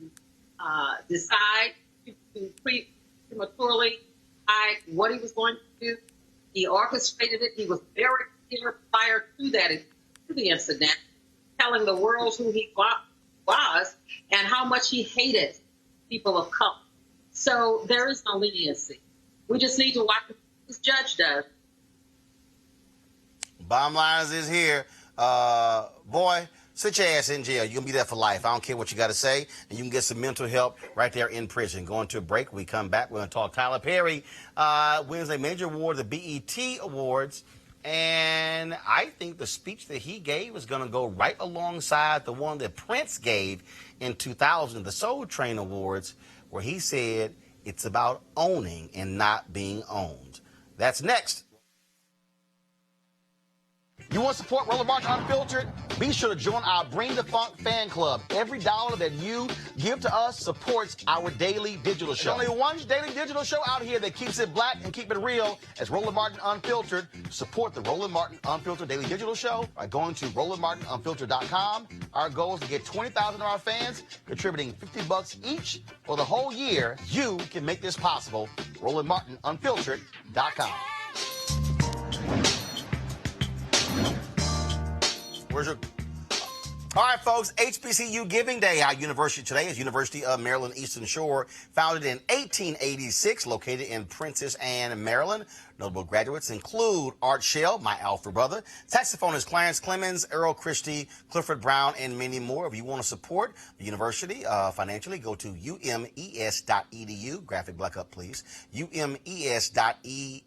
decide to prematurely decide what he was going to do. He orchestrated it. He was very clear prior to the incident, telling the world who he was and how much he hated people of color. So there is no leniency. We just need to watch what this judge does. Bottom line is here. Boy, sit your ass in jail. You're going to be there for life. I don't care what you got to say. And you can get some mental help right there in prison. Going to a break. When we come back, we're going to talk Tyler Perry wins a major award, the BET Awards. And I think the speech that he gave is going to go right alongside the one that Prince gave in 2000, the Soul Train Awards, where he said it's about owning and not being owned. That's next. You want to support Roland Martin Unfiltered? Be sure to join our Bring the Funk fan club. Every dollar that you give to us supports our daily digital show. There's only one daily digital show out here that keeps it black and keep it real. As Roland Martin Unfiltered. Support the Roland Martin Unfiltered daily digital show by going to RolandMartinUnfiltered.com. Our goal is to get 20,000 of our fans contributing $50 each for the whole year. You can make this possible. RolandMartinUnfiltered.com. Where's your... All right, folks, HBCU Giving Day. Our university today is University of Maryland Eastern Shore, founded in 1886, located in Princess Anne, Maryland. Notable graduates include Art Shell, my alpha brother, saxophonist Clarence Clemens, Earl Christie, Clifford Brown, and many more. If you want to support the university financially, go to umes.edu. Graphic black up, please. umes.edu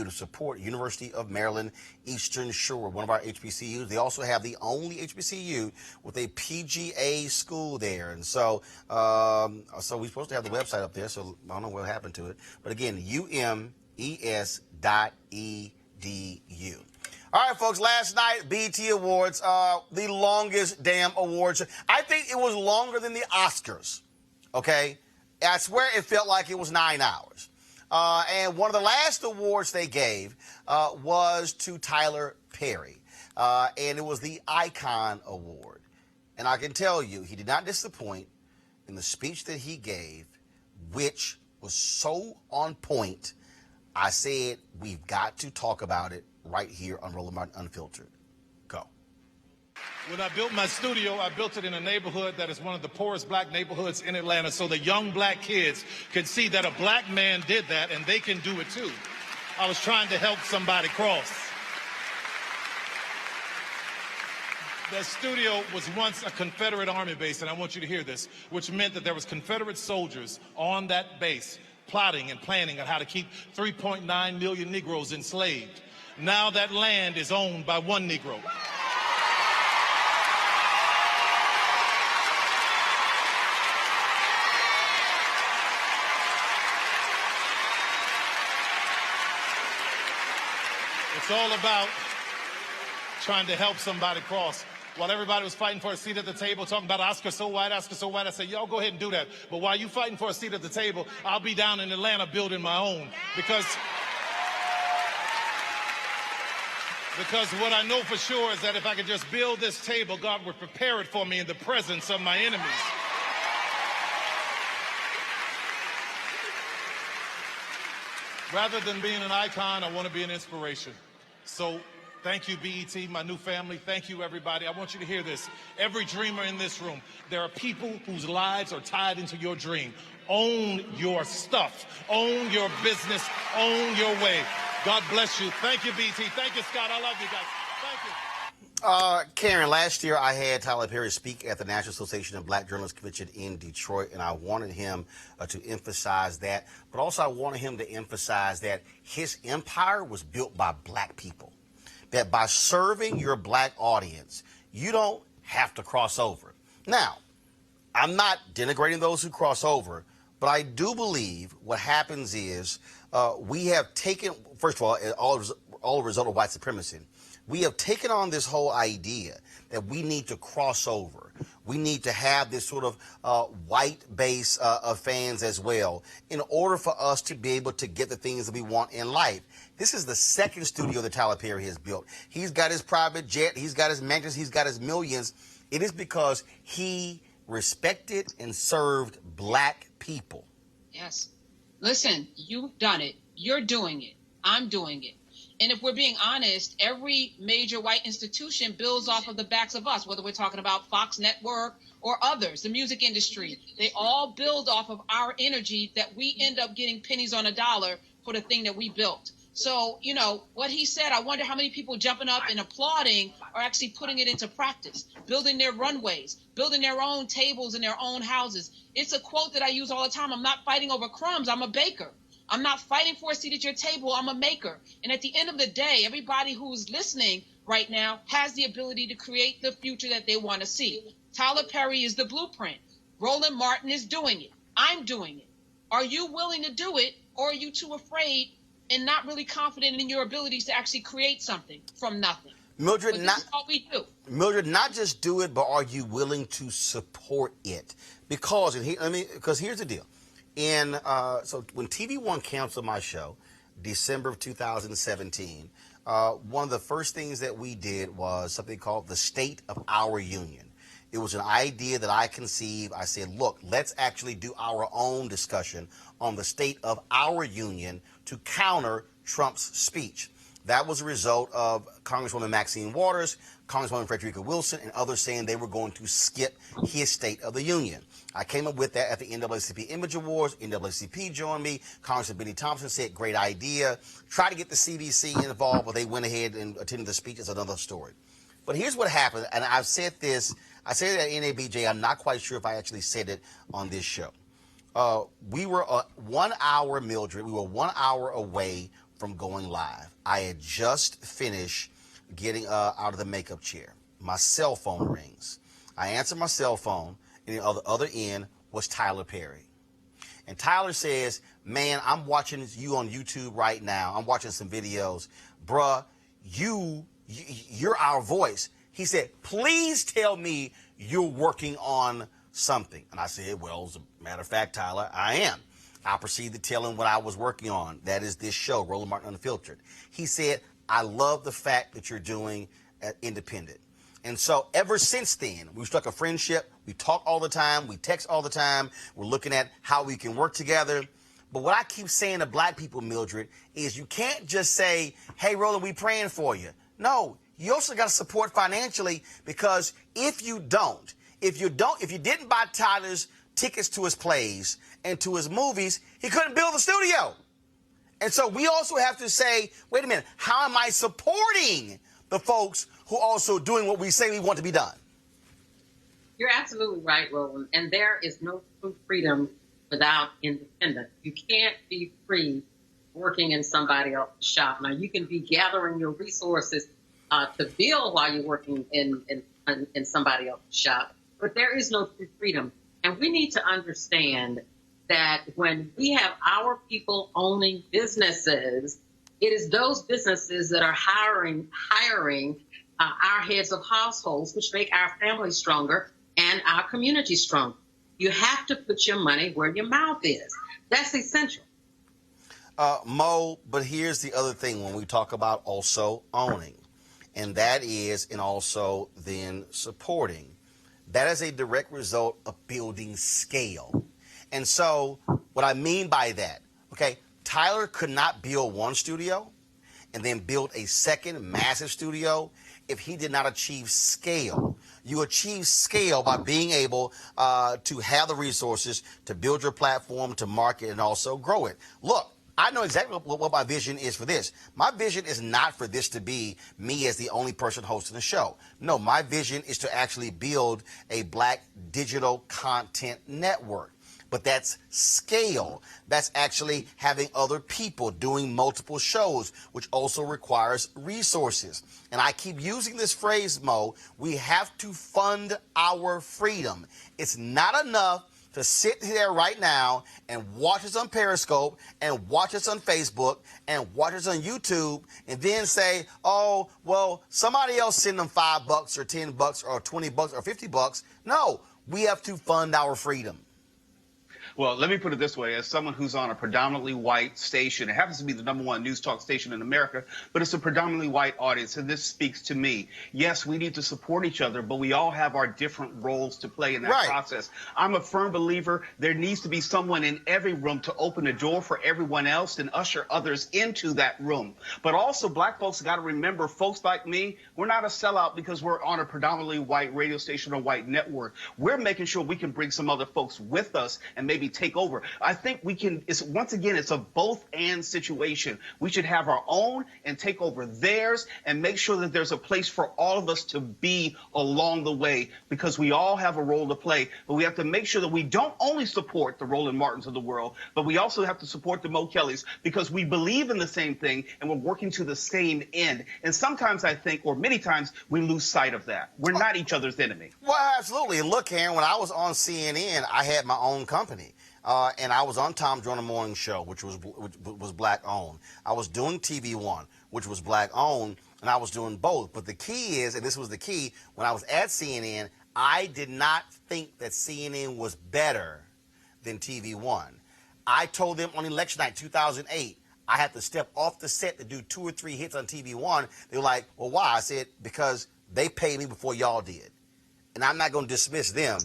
to support University of Maryland Eastern Shore, one of our HBCUs. They also have the only HBCU with a PGA school there. And so we're supposed to have the website up there, so I don't know what happened to it. But again, umes.edu. All right, folks, last night, BET Awards, the longest damn awards. I think it was longer than the Oscars, okay? I swear it felt like it was 9 hours. And one of the last awards they gave was to Tyler Perry, and it was the Icon Award. And I can tell you, he did not disappoint in the speech that he gave, which was so on point. I said, we've got to talk about it right here on Roland Martin Unfiltered. Go. When I built my studio, I built it in a neighborhood that is one of the poorest black neighborhoods in Atlanta, so the young black kids could see that a black man did that and they can do it too. I was trying to help somebody cross. The studio was once a Confederate Army base, and I want you to hear this, which meant that there was Confederate soldiers on that base plotting and planning on how to keep 3.9 million Negroes enslaved. Now that land is owned by one Negro. It's all about trying to help somebody cross. While everybody was fighting for a seat at the table, talking about Oscar so white, I said, y'all go ahead and do that. But while you fighting for a seat at the table, I'll be down in Atlanta building my own. Because what I know for sure is that if I could just build this table, God would prepare it for me in the presence of my enemies. Rather than being an icon, I want to be an inspiration. So thank you, BET, my new family. Thank you, everybody. I want you to hear this. Every dreamer in this room, there are people whose lives are tied into your dream. Own your stuff. Own your business. Own your way. God bless you. Thank you, BET. Thank you, Scott. I love you guys. Thank you. Karen, last year I had Tyler Perry speak at the National Association of Black Journalists Convention in Detroit, and I wanted him to emphasize that. But also I wanted him to emphasize that his empire was built by black people. That by serving your black audience, you don't have to cross over. Now, I'm not denigrating those who cross over, but I do believe what happens is we have taken, first of all a result of white supremacy, we have taken on this whole idea that we need to cross over. We need to have this sort of white base of fans as well in order for us to be able to get the things that we want in life. This is the second studio that Tyler Perry has built. He's got his private jet. He's got his mansions. He's got his millions. It is because he respected and served black people. Yes. Listen, you've done it. You're doing it. I'm doing it. And if we're being honest, every major white institution builds off of the backs of us, whether we're talking about Fox Network or others, the music industry. They all build off of our energy that we end up getting pennies on a dollar for the thing that we built. So, you know, what he said, I wonder how many people jumping up and applauding are actually putting it into practice, building their runways, building their own tables in their own houses. It's a quote that I use all the time. I'm not fighting over crumbs. I'm a baker. I'm not fighting for a seat at your table. I'm a maker. And at the end of the day, everybody who's listening right now has the ability to create the future that they want to see. Tyler Perry is the blueprint. Roland Martin is doing it. I'm doing it. Are you willing to do it, or are you too afraid and not really confident in your abilities to actually create something from nothing? Mildred, But this is what we do. Mildred, not just do it, but are you willing to support it? Because here's the deal. So when TV One canceled my show, December of 2017, one of the first things that we did was something called the State of Our Union. It was an idea that I conceived. I said, look, let's actually do our own discussion on the state of our union to counter Trump's speech. That was a result of Congresswoman Maxine Waters, Congresswoman Frederica Wilson, and others saying they were going to skip his State of the Union. I came up with that at the NAACP Image Awards. NAACP joined me. Congressman Benny Thompson said, great idea. Try to get the CBC involved, but they went ahead and attended the speech. It's another story. But here's what happened, and I've said this. I said it at NABJ. I'm not quite sure if I actually said it on this show. We were 1 hour, Mildred. We were 1 hour away from going live. I had just finished getting out of the makeup chair. My cell phone rings. I answer my cell phone, and the other end was Tyler Perry. And Tyler says, man, I'm watching you on YouTube right now. I'm watching some videos. Bruh, you're our voice. He said, please tell me you're working on something. And I said, well, as a matter of fact, Tyler, I am. I proceeded to tell him what I was working on. That is this show, Roland Martin Unfiltered. He said, I love the fact that you're doing independent. And so ever since then, we've struck a friendship. We talk all the time. We text all the time. We're looking at how we can work together. But what I keep saying to black people, Mildred, is you can't just say, hey, Roland, we praying for you. No, you also got to support financially, because if you didn't buy Tyler's tickets to his plays and to his movies, he couldn't build the studio. And so we also have to say, wait a minute, how am I supporting the folks who are also doing what we say we want to be done? You're absolutely right, Roland. And there is no true freedom without independence. You can't be free working in somebody else's shop. Now, you can be gathering your resources to build while you're working in somebody else's shop, but there is no true freedom. And we need to understand that when we have our people owning businesses, it is those businesses that are hiring our heads of households, which make our families stronger and our community stronger. You have to put your money where your mouth is. That's essential. Mo, but here's the other thing when we talk about also owning, and that is, and also then supporting. That is a direct result of building scale. And so what I mean by that, okay, Tyler could not build one studio and then build a second massive studio if he did not achieve scale. You achieve scale by being able to have the resources to build your platform, to market, and also grow it. Look, I know exactly what my vision is for this. My vision is not for this to be me as the only person hosting the show. No, my vision is to actually build a black digital content network. But that's scale. That's actually having other people doing multiple shows, which also requires resources. And I keep using this phrase, Mo, we have to fund our freedom. It's not enough to sit there right now and watch us on Periscope and watch us on Facebook and watch us on YouTube and then say, oh, well, somebody else send them $5 or $10 or $20 or $50. No, we have to fund our freedom. Well, let me put it this way. As someone who's on a predominantly white station, it happens to be the #1 news talk station in America, but it's a predominantly white audience, and this speaks to me. Yes, we need to support each other, but we all have our different roles to play in that process. I'm a firm believer there needs to be someone in every room to open a door for everyone else and usher others into that room. But also, black folks got to remember, folks like me, we're not a sellout because we're on a predominantly white radio station or white network. We're making sure we can bring some other folks with us and maybe take over. I think we can, once again, it's a both and situation. We should have our own and take over theirs and make sure that there's a place for all of us to be along the way, because we all have a role to play. But we have to make sure that we don't only support the Roland Martins of the world, but we also have to support the Mo Kellys, because we believe in the same thing and we're working to the same end. And sometimes I think, or many times, we lose sight of that. We're not each other's enemy. Well, absolutely. And look, Karen, when I was on CNN, I had my own company. And I was on Tom Joyner Morning Show, which was black owned. I was doing TV One, which was black owned. and I was doing both. But the key is, and this was the key, when I was at CNN, I did not think that CNN was better than TV One. I told them on election night 2008, I had to step off the set to do 2 or 3 hits on TV One. They were like, well, why? I said, because they paid me before y'all did. And I'm not going to dismiss them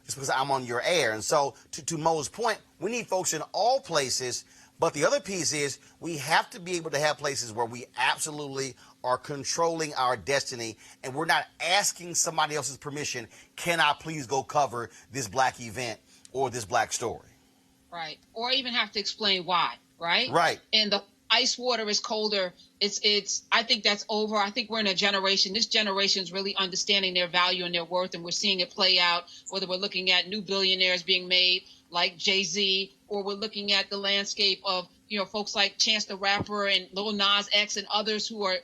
just because I'm on your air. And so to Mo's point, we need folks in all places. But the other piece is we have to be able to have places where we absolutely are controlling our destiny and we're not asking somebody else's permission. Can I please go cover this black event or this black story? Right. Or even have to explain why. Right. Right. And the ice water is colder. It's I think that's over. I think we're in a generation. This generation is really understanding their value and their worth. And we're seeing it play out, whether we're looking at new billionaires being made like Jay-Z, or we're looking at the landscape of, folks like Chance the Rapper and Lil Nas X and others who are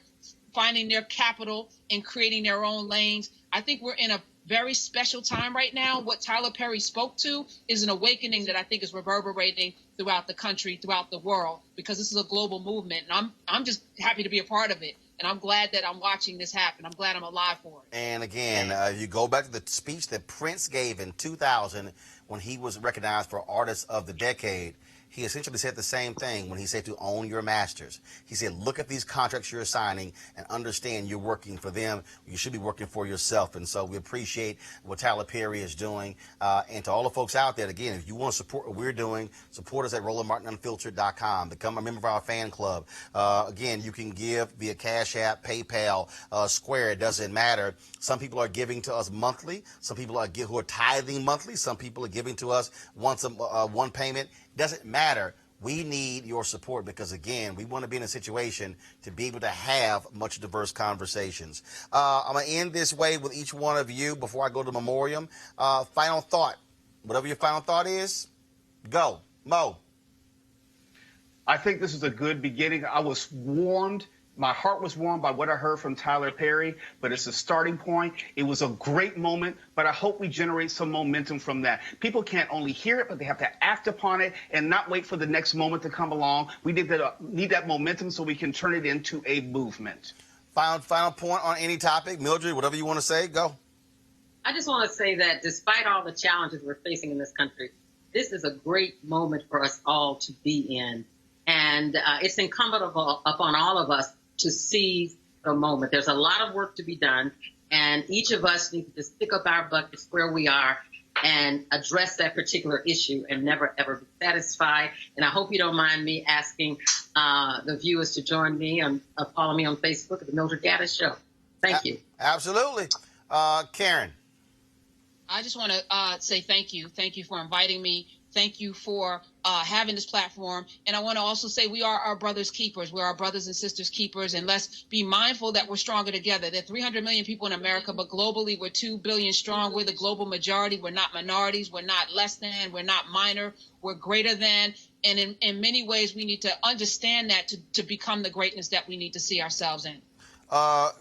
finding their capital and creating their own lanes. I think we're in a very special time right now. What Tyler Perry spoke to is an awakening that I think is reverberating throughout the country, throughout the world, because this is a global movement. And I'm just happy to be a part of it. And I'm glad that I'm watching this happen. I'm glad I'm alive for it. And again, you go back to the speech that Prince gave in 2000 when he was recognized for Artist of the Decade. He essentially said the same thing when he said to own your masters. He said, look at these contracts you're signing and understand you're working for them. You should be working for yourself. And so we appreciate what Tyler Perry is doing. And to all the folks out there, again, if you want to support what we're doing, support us at RolandMartinUnfiltered.com. Become a member of our fan club. Again, you can give via Cash App, PayPal, Square. It doesn't matter. Some people are giving to us monthly. Some people are who are tithing monthly. Some people are giving to us once one payment. Doesn't matter. We need your support because, again, we want to be in a situation to be able to have much diverse conversations. I'm going to end this way with each one of you before I go to memoriam. Final thought. Whatever your final thought is, go. Mo. I think this is a good beginning. I was warmed. My heart was warmed by what I heard from Tyler Perry, but it's a starting point. It was a great moment, but I hope we generate some momentum from that. People can't only hear it, but they have to act upon it and not wait for the next moment to come along. We need that momentum so we can turn it into a movement. Final point on any topic. Mildred, whatever you want to say, go. I just want to say that despite all the challenges we're facing in this country, this is a great moment for us all to be in. And it's incumbent upon all of us to seize the moment. There's a lot of work to be done, and each of us needs to stick up our buckets where we are and address that particular issue and never, ever be satisfied. And I hope you don't mind me asking the viewers to join me and follow me on Facebook at the Mildred Gaddis Show. Thank you. Absolutely. Karen. I just want to say thank you. Thank you for inviting me. Thank you for having this platform. And I want to also say we are our brothers' keepers. We're our brothers and sisters' keepers. And let's be mindful that we're stronger together. There are 300 million people in America, but globally we're 2 billion strong. We're the global majority. We're not minorities. We're not less than. We're not minor. We're greater than. And in many ways, we need to understand that to become the greatness that we need to see ourselves in.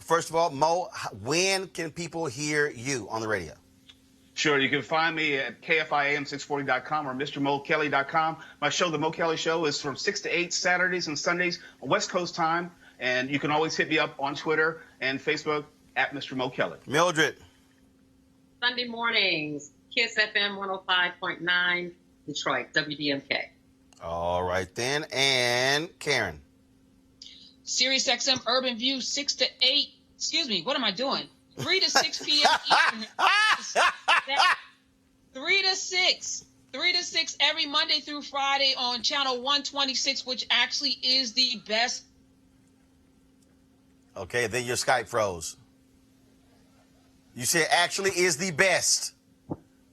First of all, Mo, when can people hear you on the radio? Sure, you can find me at KFIAM640.com or MrMoKelly.com. My show, The Mo Kelly Show, is from 6 to 8 Saturdays and Sundays on West Coast time. And you can always hit me up on Twitter and Facebook at Mr. Mo Kelly. Mildred. Sunday mornings, KISS FM 105.9, Detroit, WDMK. All right then. And Karen. Sirius XM Urban View, 6 to 8. Excuse me, what am I doing? 3 to 6 p.m. Eastern. 3 to 6 every Monday through Friday on channel 126, which actually is the best. Okay, then your Skype froze. You said actually is the best.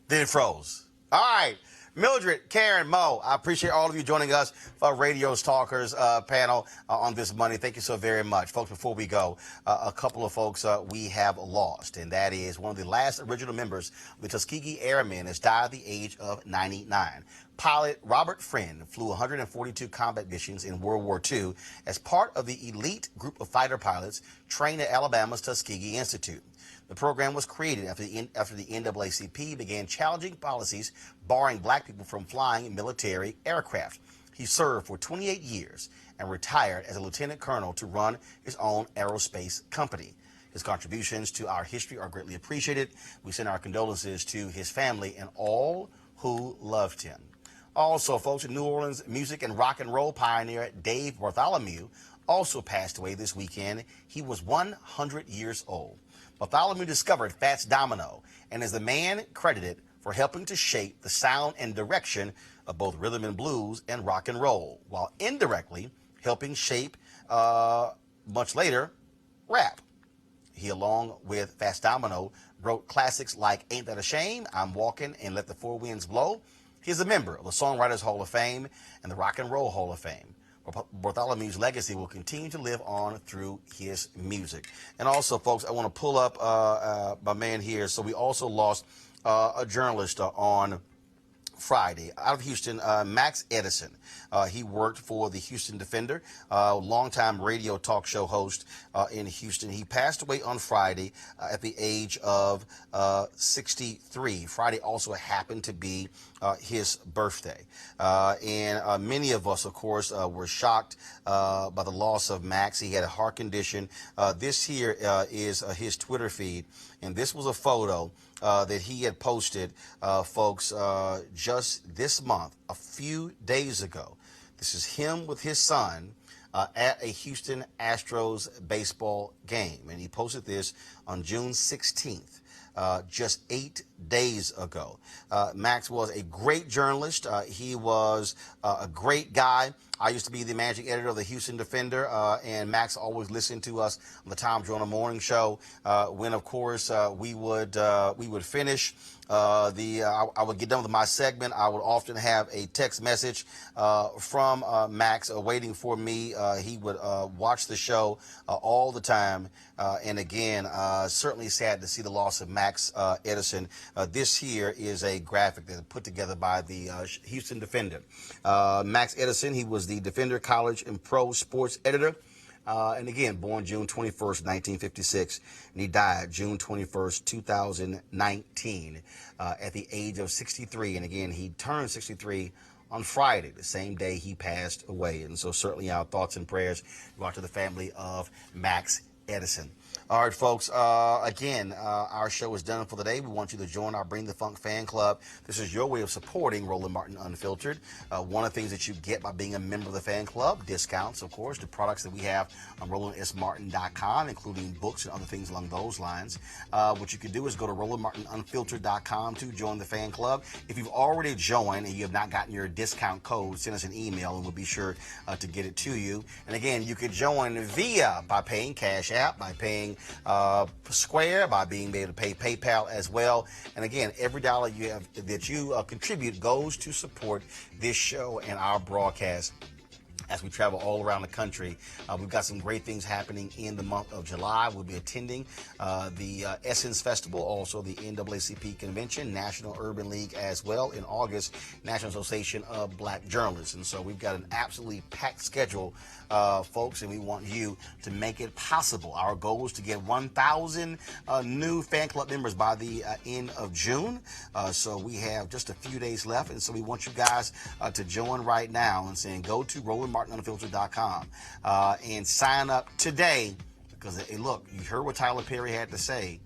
Then it froze. All right. Mildred, Karen, Mo, I appreciate all of you joining us for Radio's Talkers panel on this Monday. Thank you so very much. Folks, before we go, a couple of folks we have lost, and that is one of the last original members of the Tuskegee Airmen has died at the age of 99. Pilot Robert Friend flew 142 combat missions in World War II as part of the elite group of fighter pilots trained at Alabama's Tuskegee Institute. The program was created after the NAACP began challenging policies barring black people from flying military aircraft. He served for 28 years and retired as a lieutenant colonel to run his own aerospace company. His contributions to our history are greatly appreciated. We send our condolences to his family and all who loved him. Also, folks, New Orleans music and rock and roll pioneer Dave Bartholomew also passed away this weekend. He was 100 years old. Bartholomew discovered Fats Domino and is the man credited for helping to shape the sound and direction of both rhythm and blues and rock and roll, while indirectly helping shape, much later, rap. He, along with Fats Domino, wrote classics like Ain't That a Shame, I'm Walking, and Let the Four Winds Blow. He's a member of the Songwriters Hall of Fame and the Rock and Roll Hall of Fame. Bartholomew's legacy will continue to live on through his music. And also, folks, I want to pull up my man here. So we also lost a journalist on Friday out of Houston, Max Edison. He worked for the Houston Defender, longtime radio talk show host in Houston. He passed away on Friday at the age of 63. Friday also happened to be his birthday. And many of us, of course, were shocked by the loss of Max. He had a heart condition. This here is his Twitter feed, and this was a photo that he had posted, folks, just this month, a few days ago. This is him with his son at a Houston Astros baseball game. And he posted this on June 16th, just 8 days ago. Max was a great journalist. He was a great guy. I used to be the managing editor of the Houston Defender, and Max always listened to us on the Tom Joyner Morning Show. When, of course, we would finish I would get done with my segment. I would often have a text message from Max waiting for me. He would watch the show all the time. And again, certainly sad to see the loss of Max Edison. This here is a graphic that was put together by the Houston Defender. Max Edison, he was the Defender College and Pro Sports editor. And again, born June 21st, 1956, and he died June 21st, 2019, at the age of 63. And again, he turned 63 on Friday, the same day he passed away. And so certainly our thoughts and prayers go out to the family of Max Edison. All right, folks, again, our show is done for the day. We want you to join our Bring the Funk fan club. This is your way of supporting Roland Martin Unfiltered. One of the things that you get by being a member of the fan club, discounts, of course, the products that we have on RolandSMartin.com, including books and other things along those lines. What you can do is go to RolandMartinUnfiltered.com to join the fan club. If you've already joined and you have not gotten your discount code, send us an email and we'll be sure to get it to you. And again, you can join by paying Cash App, by paying Square, by being able to pay PayPal as well. And again, every dollar you have that you contribute goes to support this show and our broadcast as we travel all around the country. We've got some great things happening in the month of July. We'll be attending the Essence Festival, also the NAACP Convention, National Urban League as well. In August, National Association of Black Journalists. And so we've got an absolutely packed schedule, folks, and we want you to make it possible. Our goal is to get 1,000 new fan club members by the end of June. So we have just a few days left, and so we want you guys to join right now and saying go to RolandMartinUnfiltered.com and sign up today, because hey, look, you heard what Tyler Perry had to say.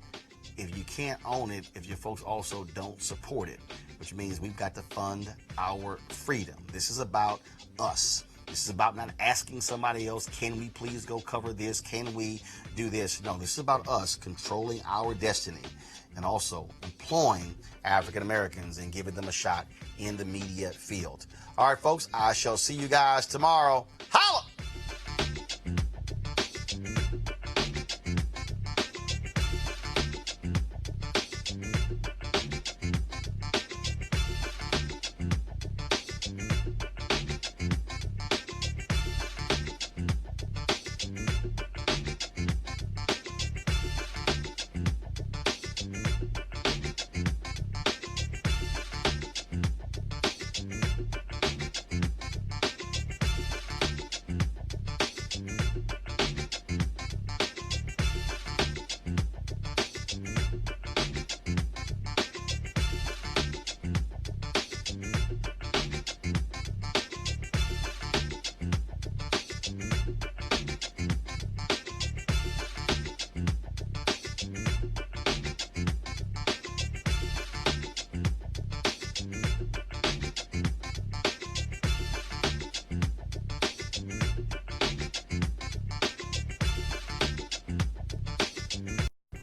If you can't own it, if your folks also don't support it, which means we've got to fund our freedom. This is about us. This is about not asking somebody else, can we please go cover this? Can we do this? No, this is about us controlling our destiny and also employing African Americans and giving them a shot in the media field. All right, folks, I shall see you guys tomorrow. Holla!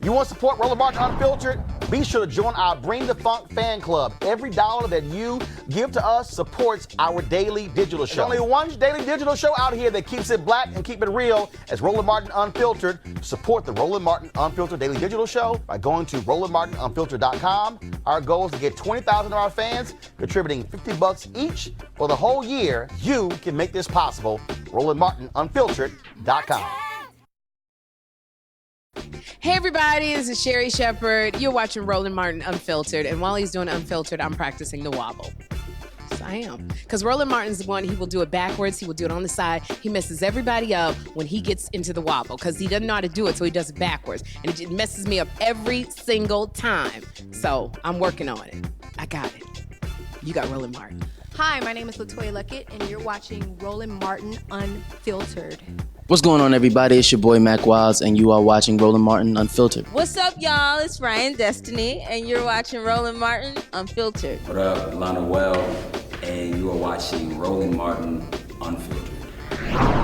You want to support Roland Martin Unfiltered? Be sure to join our Bring the Funk fan club. Every dollar that you give to us supports our daily digital show. There's only one daily digital show out here that keeps it black and keep it real as Roland Martin Unfiltered. Support the Roland Martin Unfiltered daily digital show by going to RolandMartinUnfiltered.com. Our goal is to get 20,000 of our fans contributing $50 each for the whole year. You can make this possible. RolandMartinUnfiltered.com. Hey everybody, this is Sherry Shepherd. You're watching Roland Martin Unfiltered, and while he's doing Unfiltered, I'm practicing the wobble. Yes, I am. Because Roland Martin's the one, he will do it backwards, he will do it on the side. He messes everybody up when he gets into the wobble, because he doesn't know how to do it, so he does it backwards. And it messes me up every single time. So I'm working on it. I got it. You got Roland Martin. Hi, my name is LaToya Luckett, and you're watching Roland Martin Unfiltered. What's going on, everybody? It's your boy Mac Wiles, and you are watching Roland Martin Unfiltered. What's up, y'all? It's Ryan Destiny, and you're watching Roland Martin Unfiltered. What up, Lana Well, and you are watching Roland Martin Unfiltered.